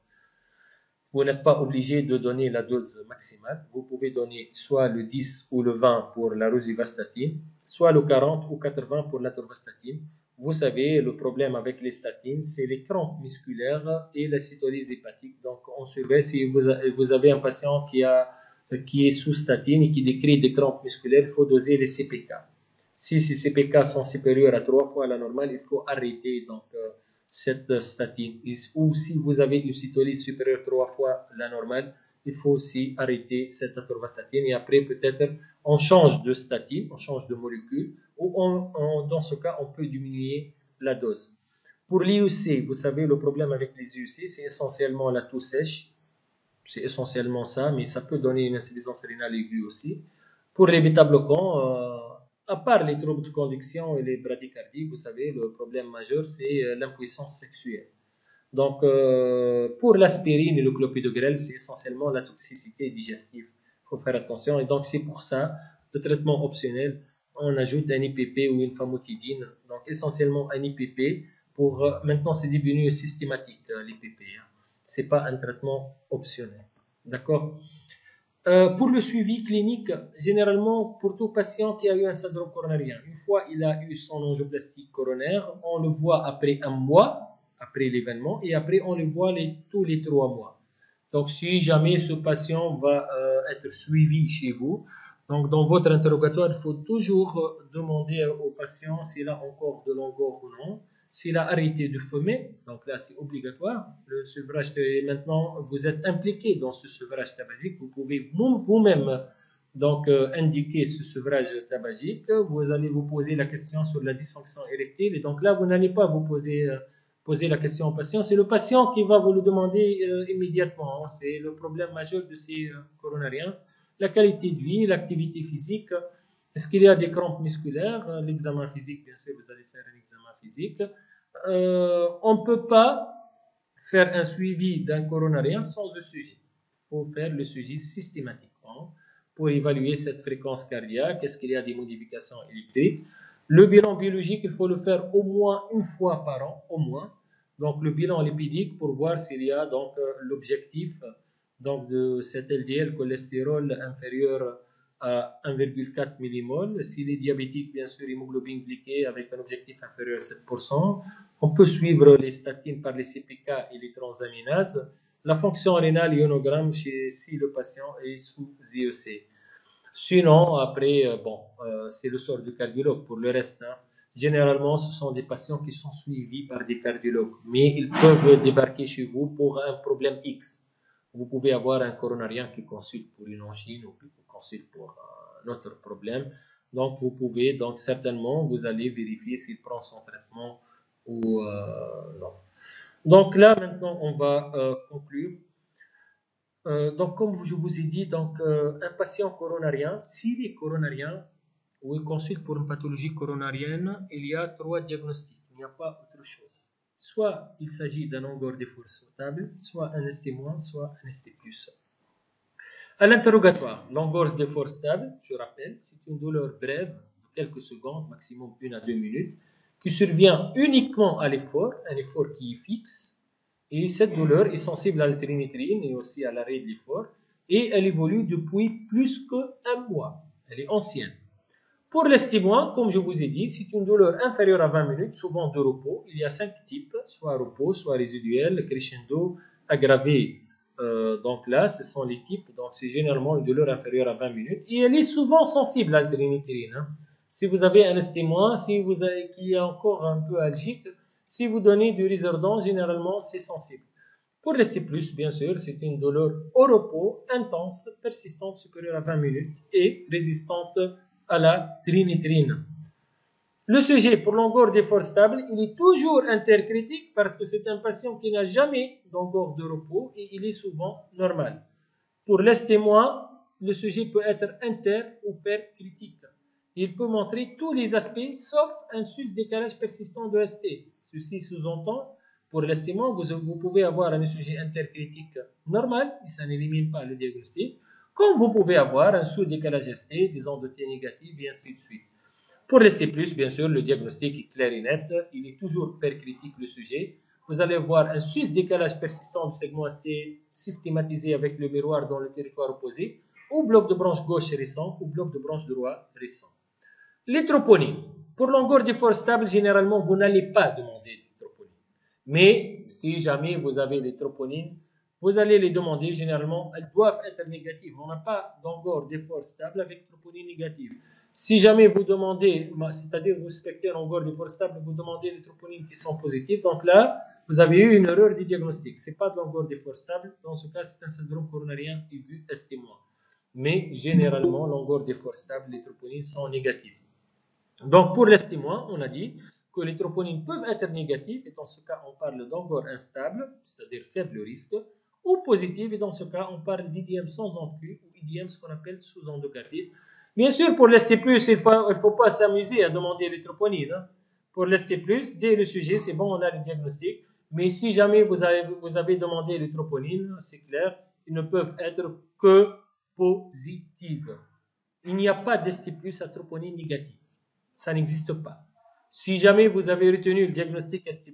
Vous n'êtes pas obligé de donner la dose maximale. Vous pouvez donner soit le 10 ou le 20 pour la rosuvastatine, soit le 40 ou 80 pour l'atorvastatine. Vous savez, le problème avec les statines, c'est les crampes musculaires et la cytolyse hépatique. Donc, on surveille si vous avez un patient qui est sous statine et qui décrit des crampes musculaires, il faut doser les CPK. Si ces CPK sont supérieurs à 3 fois la normale, il faut arrêter donc, cette statine. Ou si vous avez une cytolyse supérieure 3 fois la normale, il faut aussi arrêter cette atorvastatine et après peut-être on change de statine, on change de molécule ou dans ce cas on peut diminuer la dose. Pour l'IEC, vous savez le problème avec les IEC c'est essentiellement la toux sèche, c'est essentiellement ça, mais ça peut donner une insuffisance rénale aiguë aussi. Pour les bêta-bloquants, à part les troubles de conduction et les bradycardies, vous savez, le problème majeur, c'est l'impuissance sexuelle. Donc, pour l'aspirine et le clopidogrel, c'est essentiellement la toxicité digestive. Il faut faire attention. Et donc, c'est pour ça, le traitement optionnel, on ajoute un IPP ou une famotidine. Donc, essentiellement un IPP. Maintenant, c'est devenu systématique, l'IPP. Ce n'est pas un traitement optionnel. D'accord? Pour le suivi clinique, généralement, pour tout patient qui a eu un syndrome coronarien, une fois il a eu son angioplastie coronaire, on le voit après un mois, après l'événement, et après on le voit tous les 3 mois. Donc, si jamais ce patient va être suivi chez vous, donc dans votre interrogatoire, il faut toujours demander au patient s'il a encore de l'angor ou non. S'il a arrêté de fumer, donc là c'est obligatoire, le sevrage, maintenant vous êtes impliqué dans ce sevrage tabagique, vous pouvez vous-même donc indiquer ce sevrage tabagique, vous allez vous poser la question sur la dysfonction érectile et donc là vous n'allez pas vous poser la question au patient, c'est le patient qui va vous le demander immédiatement, hein. C'est le problème majeur de ces coronariens, la qualité de vie, l'activité physique. Est-ce qu'il y a des crampes musculaires? L'examen physique, bien sûr, vous allez faire un examen physique. On ne peut pas faire un suivi d'un coronarien sans ECG. Il faut faire le suivi systématiquement pour évaluer cette fréquence cardiaque. Est-ce qu'il y a des modifications électriques? Le bilan biologique, il faut le faire au moins une fois par an, au moins. Donc, le bilan lipidique pour voir s'il y a donc l'objectif donc de cet LDL cholestérol inférieur à 1,4 mmol. S'il est diabétique, bien sûr, hémoglobine glyquée avec un objectif inférieur à 7%. On peut suivre les statines par les CPK et les transaminases. La fonction rénale ionogramme si le patient est sous IEC. Sinon, après, c'est le sort du cardiologue pour le reste. Hein. Généralement, ce sont des patients qui sont suivis par des cardiologues, mais ils peuvent débarquer chez vous pour un problème X. Vous pouvez avoir un coronarien qui consulte pour une angine ou qui consulte pour un autre problème. Donc, vous pouvez, donc certainement, vous allez vérifier s'il prend son traitement ou non. Donc là, maintenant, on va conclure. Donc, comme je vous ai dit, donc, un patient coronarien, s'il est coronarien ou il consulte pour une pathologie coronarienne, il y a 3 diagnostics. Il n'y a pas autre chose. Soit il s'agit d'un angor d'effort sautable, soit un ST-, soit un ST+. À l'interrogatoire, l'angor d'effort stable, je rappelle, c'est une douleur brève de quelques secondes, maximum 1 à 2 minutes, qui survient uniquement à l'effort, un effort qui est fixe. Et cette douleur est sensible à la trinitrine et aussi à l'arrêt de l'effort. Et elle évolue depuis plus qu'un mois. Elle est ancienne. Pour l'estimois, comme je vous ai dit, c'est une douleur inférieure à 20 minutes, souvent de repos. Il y a 5 types, soit repos, soit résiduel, crescendo, aggravé. Donc là, ce sont les types. Donc c'est généralement une douleur inférieure à 20 minutes. Et elle est souvent sensible à la trinitrine. Hein. Si vous avez un estimois, qui est encore un peu algique, si vous donnez du Risordan, généralement c'est sensible. Pour l'ST+, bien sûr, c'est une douleur au repos, intense, persistante, supérieure à 20 minutes et résistante à la trinitrine. Le sujet pour l'angor d'effort stable, il est toujours intercritique parce que c'est un patient qui n'a jamais d'angor de repos et il est souvent normal. Pour l'ST-, le sujet peut être inter- ou percritique. Il peut montrer tous les aspects sauf un sus-décalage persistant de ST. Ceci sous-entend, pour l'ST-, vous pouvez avoir un sujet intercritique normal et ça n'élimine pas le diagnostic. Comme vous pouvez avoir un sous-décalage ST, des ondes T négatives et ainsi de suite. Pour l'ST+, bien sûr, le diagnostic est clair et net. Il est toujours percritique le sujet. Vous allez voir un sus-décalage persistant du segment ST systématisé avec le miroir dans le territoire opposé, ou bloc de branche gauche récent, ou bloc de branche droit récent. Les troponines. Pour l'angor d'effort stable, généralement, vous n'allez pas demander des troponines. Mais si jamais vous avez les troponines, vous allez les demander. Généralement, elles doivent être négatives. On n'a pas d'angor d'effort stable avec troponine négative. Si jamais vous demandez, c'est-à-dire vous suspectez un angor d'effort stable, vous demandez les troponines qui sont positives. Donc là, vous avez eu une erreur du diagnostic. Ce n'est pas de l'angor d'effort stable. Dans ce cas, c'est un syndrome coronarien aigu ST-. Mais généralement, l'angor d'effort stable, les troponines sont négatives. Donc, pour l'estimois, on a dit que les troponines peuvent être négatives, et dans ce cas, on parle d'angor instable, c'est-à-dire faible risque, ou positive, et dans ce cas, on parle d'IDM sans onde-Q, ou IDM, ce qu'on appelle sous-endocardite. Bien sûr, pour l'ST+, il ne faut pas s'amuser à demander les troponines. Hein. Pour l'ST+, dès le sujet, c'est bon, on a le diagnostic, mais si jamais vous avez demandé les troponines, c'est clair, ils ne peuvent être que positives. Il n'y a pas d'ST+, à troponine négative. Ça n'existe pas. Si jamais vous avez retenu le diagnostic ST+,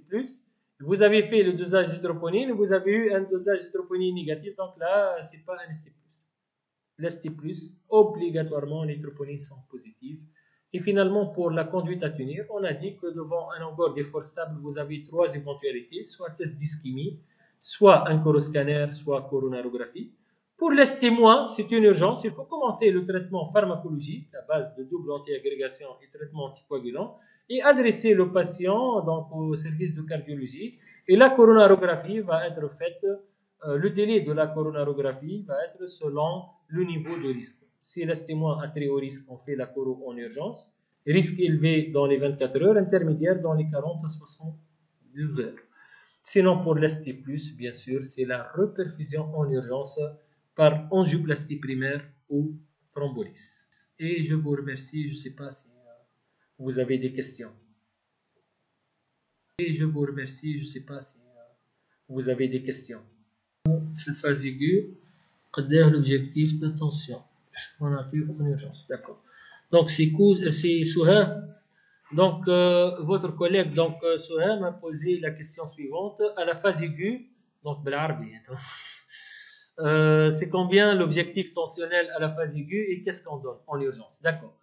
vous avez fait le dosage de troponine, vous avez eu un dosage de troponine négatif, donc là, ce n'est pas un ST+. L'ST+, obligatoirement, les troponines sont positives. Et finalement, pour la conduite à tenir, on a dit que devant un angor d'effort stable, vous avez 3 éventualités, soit test d'ischémie, soit un coroscanner, soit coronarographie. Pour l'ST-, c'est une urgence. Il faut commencer le traitement pharmacologique à base de double antiagrégation et traitement anticoagulant et adresser le patient donc, au service de cardiologie. Et la coronarographie va être faite, le délai de la coronarographie va être selon le niveau de risque. Si l'ST- a très haut risque, on fait la coro en urgence. Risque élevé dans les 24 heures, intermédiaire dans les 40 à 70 heures. Sinon, pour l'ST+, bien sûr, c'est la reperfusion en urgence par angioplastie primaire ou thrombolyse. Et je vous remercie, je ne sais pas si vous avez des questions. Et je vous remercie, je ne sais pas si vous avez des questions. في الphase aiguë, قدر l'objectif d'attention. On a vu en urgence, d'accord. Donc c'est Souha. Donc votre collègue donc Souha m'a posé la question suivante. À la phase aiguë, donc بالعربي c'est combien l'objectif tensionnel à la phase aiguë et qu'est-ce qu'on donne en urgence. D'accord.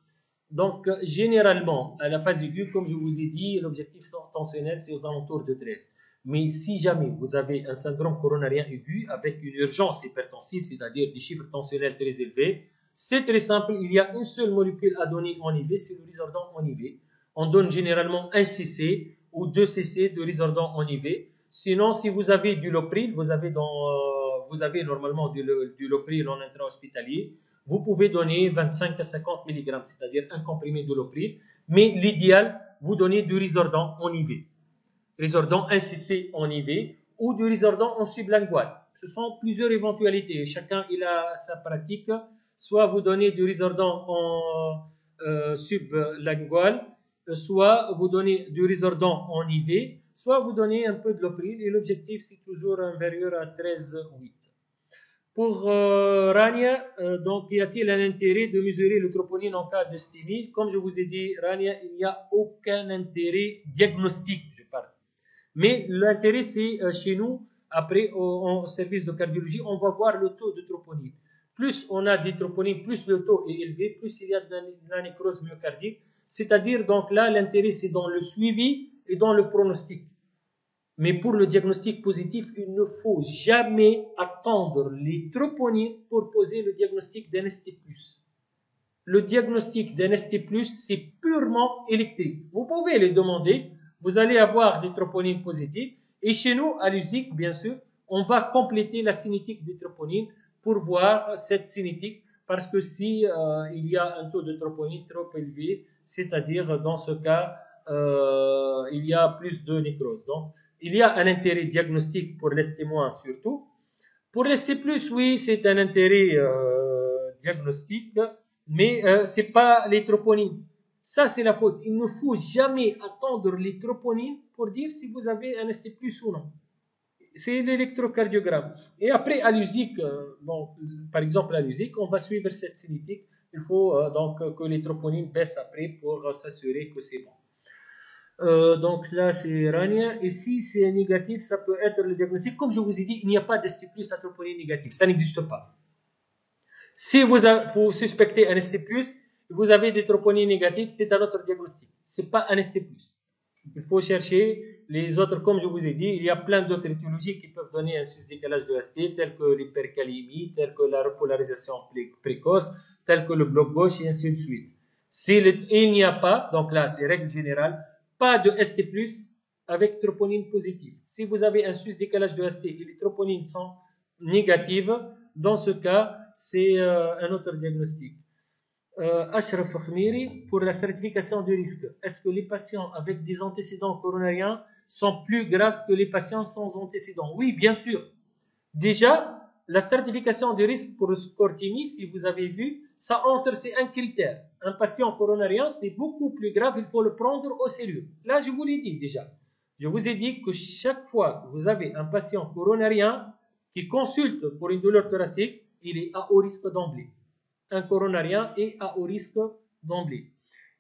Donc, généralement, à la phase aiguë, comme je vous ai dit, l'objectif tensionnel, c'est aux alentours de 13. Mais si jamais vous avez un syndrome coronarien aigu avec une urgence hypertensive, c'est-à-dire des chiffres tensionnels très élevés, c'est très simple. Il y a une seule molécule à donner en IV, c'est le Risordan en IV. On donne généralement 1 cc ou 2 cc de Risordan en IV. Sinon, si vous avez du Lopril, vous vous avez normalement du Lopril en intra-hospitalier, vous pouvez donner 25 à 50 mg, c'est-à-dire un comprimé de Lopril, mais l'idéal, vous donnez du Risordan en IV. Risordan NCC en IV ou du Risordan en sublingual. Ce sont plusieurs éventualités. Chacun il a sa pratique. Soit vous donnez du Risordan en sublingual, soit vous donnez du Risordan en IV, soit vous donnez un peu de Lopril. Et l'objectif, c'est toujours inférieur à 13,8. Pour Rania, donc, y a-t-il un intérêt de mesurer le troponine en cas de stémie? Comme je vous ai dit, Rania, il n'y a aucun intérêt diagnostique, je parle. Mais l'intérêt, c'est chez nous, après, au service de cardiologie, on va voir le taux de troponine. Plus on a des troponines, plus le taux est élevé, plus il y a de la nécrose myocardique. C'est-à-dire, donc là, l'intérêt, c'est dans le suivi et dans le pronostic. Mais pour le diagnostic positif, il ne faut jamais attendre les troponines pour poser le diagnostic d'un ST+. Le diagnostic d'un ST+, c'est purement électrique. Vous pouvez les demander, vous allez avoir des troponines positives. Et chez nous, à l'USIC, bien sûr, on va compléter la cinétique des troponines pour voir cette cinétique. Parce que si il y a un taux de troponine trop élevé, c'est-à-dire dans ce cas, il y a plus de nécrose. Donc, il y a un intérêt diagnostique pour l'ST- surtout. Pour l'ST+, oui, c'est un intérêt diagnostique, mais ce n'est pas les troponines. Ça, c'est la faute. Il ne faut jamais attendre les troponines pour dire si vous avez un ST+ ou non. C'est l'électrocardiogramme. Et après, à l'USIC, bon, par exemple, à l'USIC, on va suivre cette cinétique. Il faut donc que les troponines baissent après pour s'assurer que c'est bon. Donc là, c'est Rania. Et si c'est négatif, ça peut être le diagnostic. Comme je vous ai dit, il n'y a pas d'ST+ à troponine négative. Ça n'existe pas. Si vous suspectez un ST+, vous avez des troponines négatives, c'est un autre diagnostic. Ce n'est pas un ST+. Il faut chercher les autres, comme je vous ai dit, il y a plein d'autres étiologies qui peuvent donner un sus-décalage de ST, tels que l'hypercalémie, tels que la repolarisation précoce, tels que le bloc gauche, et ainsi de suite. Il n'y a pas, donc là, c'est règle générale, pas de ST+, avec troponine positive. Si vous avez un sus-décalage de ST et les troponines sont négatives, dans ce cas, c'est un autre diagnostic. Ashraf Khmiri, pour la certification du risque, est-ce que les patients avec des antécédents coronariens sont plus graves que les patients sans antécédents? Oui, bien sûr. Déjà, la certification du risque pour le Cortini, si vous avez vu, ça entre, c'est un critère. Un patient coronarien, c'est beaucoup plus grave, il faut le prendre au sérieux. Là, je vous l'ai dit déjà. Je vous ai dit que chaque fois que vous avez un patient coronarien qui consulte pour une douleur thoracique, il est à haut risque d'emblée. Un coronarien est à haut risque d'emblée.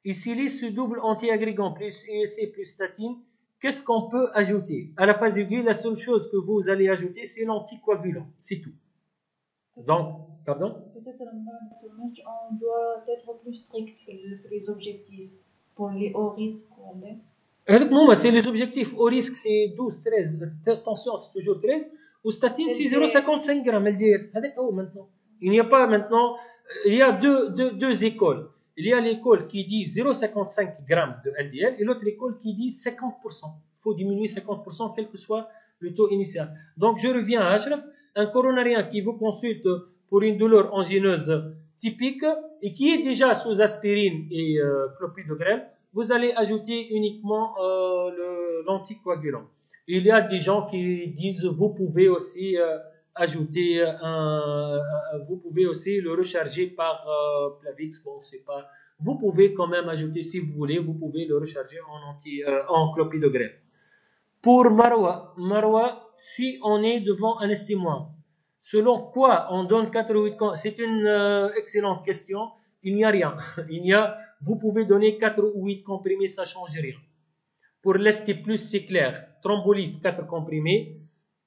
Et s'il est ce double antiagrégant plus ESC plus statine, qu'est-ce qu'on peut ajouter? À la phase aiguë, la seule chose que vous allez ajouter, c'est l'anticoagulant. C'est tout. Donc, pardon? Peut-être on doit être plus strict sur les objectifs pour les hauts risques. Non, c'est les objectifs. Haut risque, c'est 12, 13. Attention, c'est toujours 13. Au statine, c'est 0,55 grammes LDL. Maintenant. Il n'y a pas maintenant. Il y a deux écoles. Il y a l'école qui dit 0,55 grammes de LDL et l'autre école qui dit 50%. Il faut diminuer 50%, quel que soit le taux initial. Donc, je reviens à Ashraf. Un coronarien qui vous consulte pour une douleur angineuse typique et qui est déjà sous aspirine et clopidogrel, vous allez ajouter uniquement l'anticoagulant. Il y a des gens qui disent vous pouvez aussi ajouter vous pouvez aussi le recharger par Plavix. Bon, c'est pas. Vous pouvez quand même ajouter si vous voulez, vous pouvez le recharger en clopidogrel. Pour Marwa, si on est devant un estimant, selon quoi on donne 4 ou 8 comprimés? C'est une excellente question. Il n'y a rien. Vous pouvez donner 4 ou 8 comprimés, ça ne change rien. Pour l'ST+, c'est clair. Thrombolyse, 4 comprimés.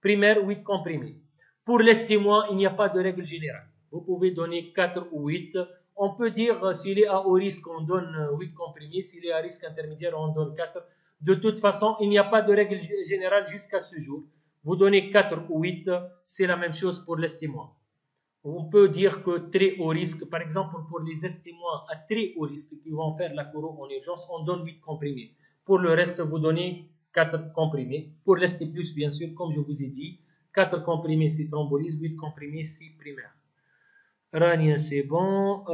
Primaire, 8 comprimés. Pour l'ST-, il n'y a pas de règle générale. Vous pouvez donner 4 ou 8. On peut dire, s'il est à haut risque, on donne 8 comprimés. S'il est à risque intermédiaire, on donne 4. De toute façon, il n'y a pas de règle générale jusqu'à ce jour. Vous donnez 4 ou 8, c'est la même chose pour l'ST-. On peut dire que très haut risque, par exemple pour les ST- à très haut risque qui vont faire la coro en urgence, on donne 8 comprimés. Pour le reste, vous donnez 4 comprimés. Pour l'ST+, bien sûr, comme je vous ai dit, 4 comprimés si thrombolyse, 8 comprimés si primaire. Rania, c'est bon.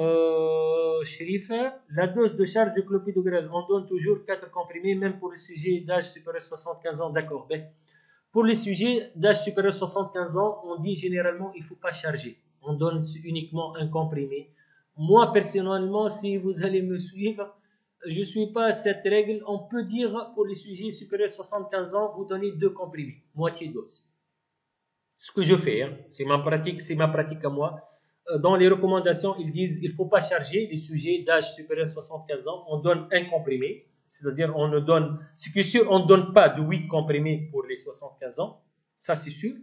Sherifa, la dose de charge de clopidogrel, on donne toujours 4 comprimés, même pour les sujets d'âge supérieur à 75 ans. D'accord. Pour les sujets d'âge supérieur à 75 ans, on dit généralement il ne faut pas charger. On donne uniquement un comprimé. Moi, personnellement, si vous allez me suivre, je ne suis pas à cette règle. On peut dire pour les sujets supérieurs à 75 ans, vous donnez 2 comprimés, moitié dose. Ce que je fais, hein, c'est ma pratique à moi. Dans les recommandations, ils disent qu'il ne faut pas charger les sujets d'âge supérieur à 75 ans. On donne un comprimé, c'est-à-dire on ne donne, ce qui est sûr, on ne donne pas de 8 comprimés pour les 75 ans, ça c'est sûr.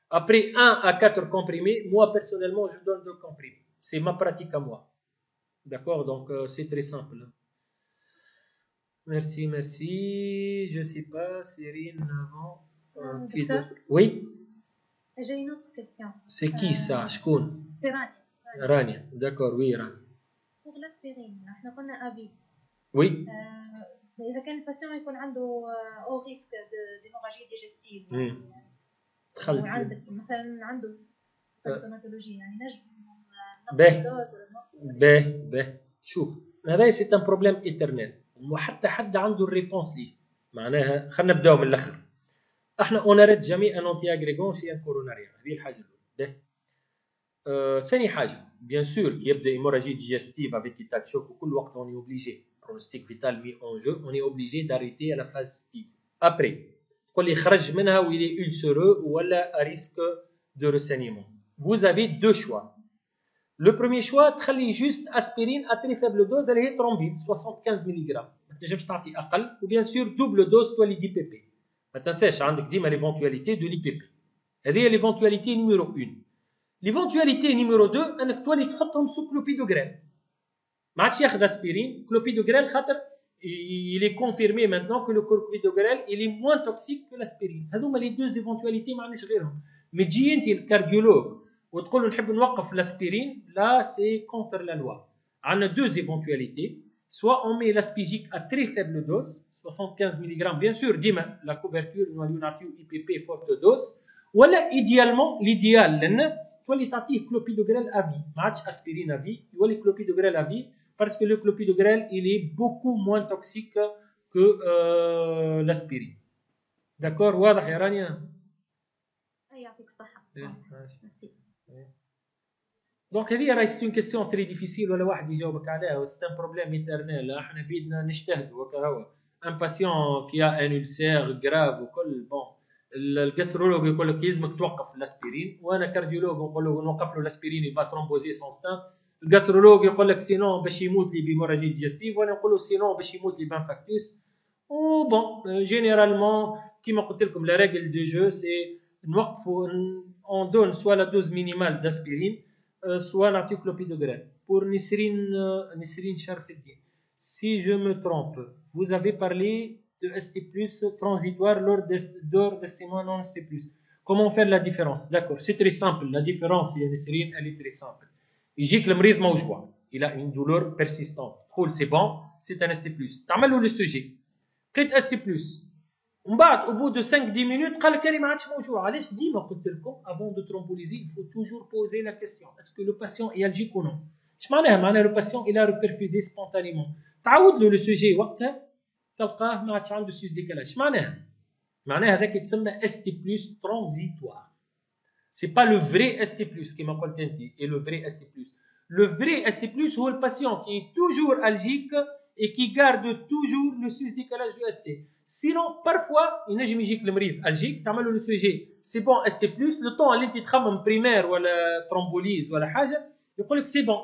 Après 1 à 4 comprimés, moi personnellement, je donne 2 comprimés. C'est ma pratique à moi. D'accord, donc c'est très simple. Merci, merci. Je ne sais pas, Cyrine, avant. Oui. J'ai une autre question. C'est qui ça? شكون? C'est Rania. Rania, d'accord, oui, Rania. Pour l'aspirine, احنا قلنا أبي. Oui. إذا كان الباسيون يكون عنده أو ريسك d'hémorragie digestive. وعندك مثلا عنده symptomatologie يعني نجم به شوف هذا c'est un problème éternel وحتى حد عنده الريبونس ليه معناها خلينا نبداو من الاخر احنا اوناريت جميع ان انتي اغريغون شي الكوروناريا هذه الحاجه الاولى ثاني حاجه بيان سور كي يبدا هيموراجي ديجستيف افيك ايتاك شوك وكل وقت اون اوبليجي برونستيك فيتال مي اون جو اون اوبليجي داريتي لا فاز تي ابري تقول لي خرج منها ويلي ulcéreux ولا ريسك دو ريسانيمون vous avez deux choix. Le premier choix, تخلي juste aspirine à très faible dose, elle est thrombine 75 mg. ما تنجمش تعطي أقل ou bien sûr double dose تولي دي بي بي. ما تنساش عندك ديما l'éventualité de l'IPP. هذه هي l'éventualité numéro 1. L'éventualité numéro 2 أنك تولي تحطهم سو كلوبيدوغريل. ما عادش ياخذ aspirine, clopidogrel خاطر il est confirmé maintenant que le clopidogrel il est moins toxique que l'aspirine. هذوما les deux éventualités ما عندناش غيرهم. Mais تجي أنت الكارديولوج وتقول له نحب نوقف l'aspirine, là c'est contre la loi. On a deux éventualités. Soit on met l'aspigique à très faible dose, 75 mg, bien sûr, ديما la couverture نعطيو IPP forte dose. ولا idéalement, l'idéal لنا تولي تعطيه clopidogrel à vie. ما عادش aspirine à vie, يولي clopidogrel à vie parce que le clopidogrel il est beaucoup moins toxique que l'aspirine. D'accord, واضح يا رانيا؟ يعطيك الصحة. دونك هذه راهي سي اون كيستيون تري ديفيسيل ولا واحد يجاوبك عليها سي ان بروبليم ايترنيل احنا بيدنا نجتهدوا هكا هو ان باسيون كي ا ان ulcère غراف وكل بون الجاسترولوج يقول لك يلزمك توقف الاسبرين وانا كارديولوج نقول له نوقف له الاسبرين يفا ترومبوزي سون ستان الجاسترولوج يقول لك سينون باش يموت لي بهيموراجي ديجستيف وانا نقول له سينون باش يموت لي بانفاكتوس و بون جينيرالمون كيما قلت لكم لا ريغل دو جو سي نوقفوا اون دون سوا لا دوز مينيمال داسبرين soit la clopidogrel. Pour Nisrine Sharfeddin, si je me trompe, vous avez parlé de ST+, transitoire lors d'estimant non ST+. Comment faire la différence? D'accord, c'est très simple. La différence, Nisrine, elle est très simple. Il dit que le mride موجوع. Il a une douleur persistante. C'est bon, c'est un ST+. تعمل le sujet. قلت ST+. ومن بعد au bout de 5-10 minutes قال لك راني ما عادش موجوع. علاش ديما قلت لكم avant de thrombolyser il faut toujours poser la question est-ce que le patient est algique ou non. اش معناها le patient il a reperfusé spontanément تعود له le sujet وقتها تلقاه ما عادش عنده سوس ديكالاج. معناها هذاك يتسمى ST+ transitoire. c'est pas le vrai ST+ كما قلت انت et le vrai ST+. le vrai ST+ هو le patient qui est toujours algique et qui garde toujours le sus décalage du ST. Sinon, parfois, il نجم يجيك المريض الجيك تعمل له لو سوجي سي بون اس تي بلس لو طون اللي انت تخمم بريمير ولا ترومبوليز ولا حاجه يقول لك سي بون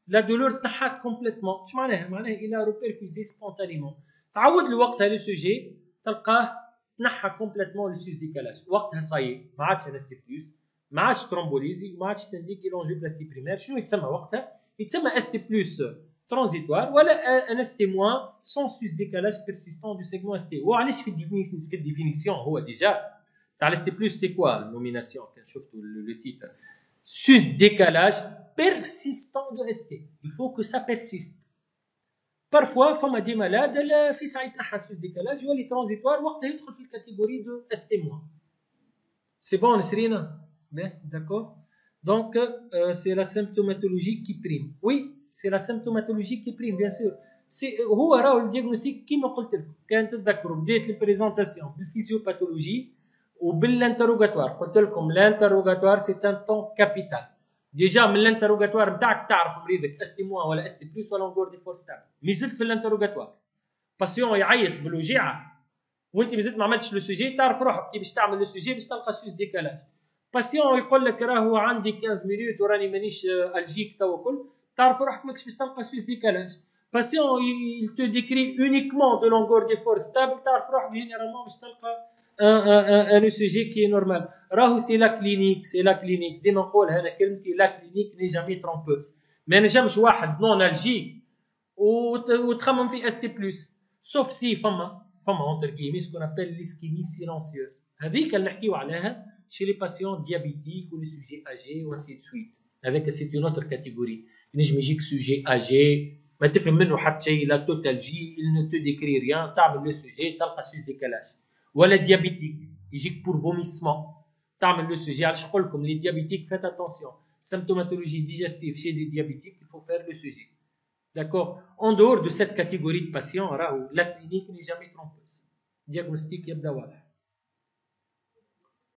لا دولور تنحات كومبليتمون. اش معناها الى روبيرفيزي سبونتانيمون. تعود له وقتها لو سوجي تلقاه تنحى كومبليتمون لو سوس ديكالاج. وقتها صاي ما عادش ان اس تي بلس ما عادش ترومبوليزي ما عادش تنديكي لونجيوبلاستي بريمير. شنو يتسمى وقتها؟ يتسمى اس تي بلس transitoire ولا un ST- sans sus décalage persistant du segment ST. وعلاش في الديفينيسيون هو ديجا تاع ST+ c'est quoi النوميناسيون كان شفتوا le titre sus décalage persistant de ST. il faut que ça persiste. parfois فما دي مالاد في ساعه يتنحى sus décalage يولي transitoire وقتها يدخل في الكاتيجوري de ST-. C'est bon, Nesrina? Bien, d'accord. Donc, c'est la symptomatologie qui prime. Oui, c'est la symptomatologie qui prime, bien sûr. هو راهو الديagnostic كيما قلت لكم. كان تتذكروا بديت البريزونطاسيون بالفيزيوباثولوجي وبالانتروغاتوار. قلت لكم الانتروغاتوار سي ان طون كابيتال. ديجا من الانتروغاتوار نتاعك تعرف مريضك اس تي موان ولا اس تي بلس ولا اونكور دي فور ستابل. مازلت في الانتروغاتوار. باسيون يعيط بالوجيعه وانت مازلت ما عملتش لو سوجي تعرف روحك كي باش تعمل لو سوجي باش تلقى سوس ديكالاج. باسيون يقول لك راهو عندي 15 مينوت وراني مانيش الجيك تو كل تعرف روحك ماكش باش تلقى سوس ديكالاج. باسيون il te décrit uniquement de longueur d'effort stable تعرف روحك جينيرالمون باش تلقى ان ECG qui est normal. راهو سي لا كلينيك سي لا كلينيك ديما نقولها انا كلمتي لا كلينيك ني جامي ترومبوز. ما نجمش واحد نون الجيك وتخمم في اس تي بلس سوف سي فما entre guillemets ce qu'on appelle l'ischémie silencieuse. هذيك اللي نحكيو عليها chez les patients diabétiques ou les sujets âgés ou ainsi de suite. Avec c'est une autre catégorie. نجم يجيك sujet âgé ما تفهم منه حتى شيء لا توتالجي il ne te décrit rien تعمل لو سوجي تلقى سوس ديكالاج. ولا ديابيتيك يجيك pour vomissement تعمل لو سوجي. علاش نقول لكم les diabétiques faites attention symptomatologie digestive chez des diabétiques il faut faire le sujet. D'accord. En dehors de cette catégorie de patients, la clinique n'est jamais trompeuse. Diagnostic يبدا واضح.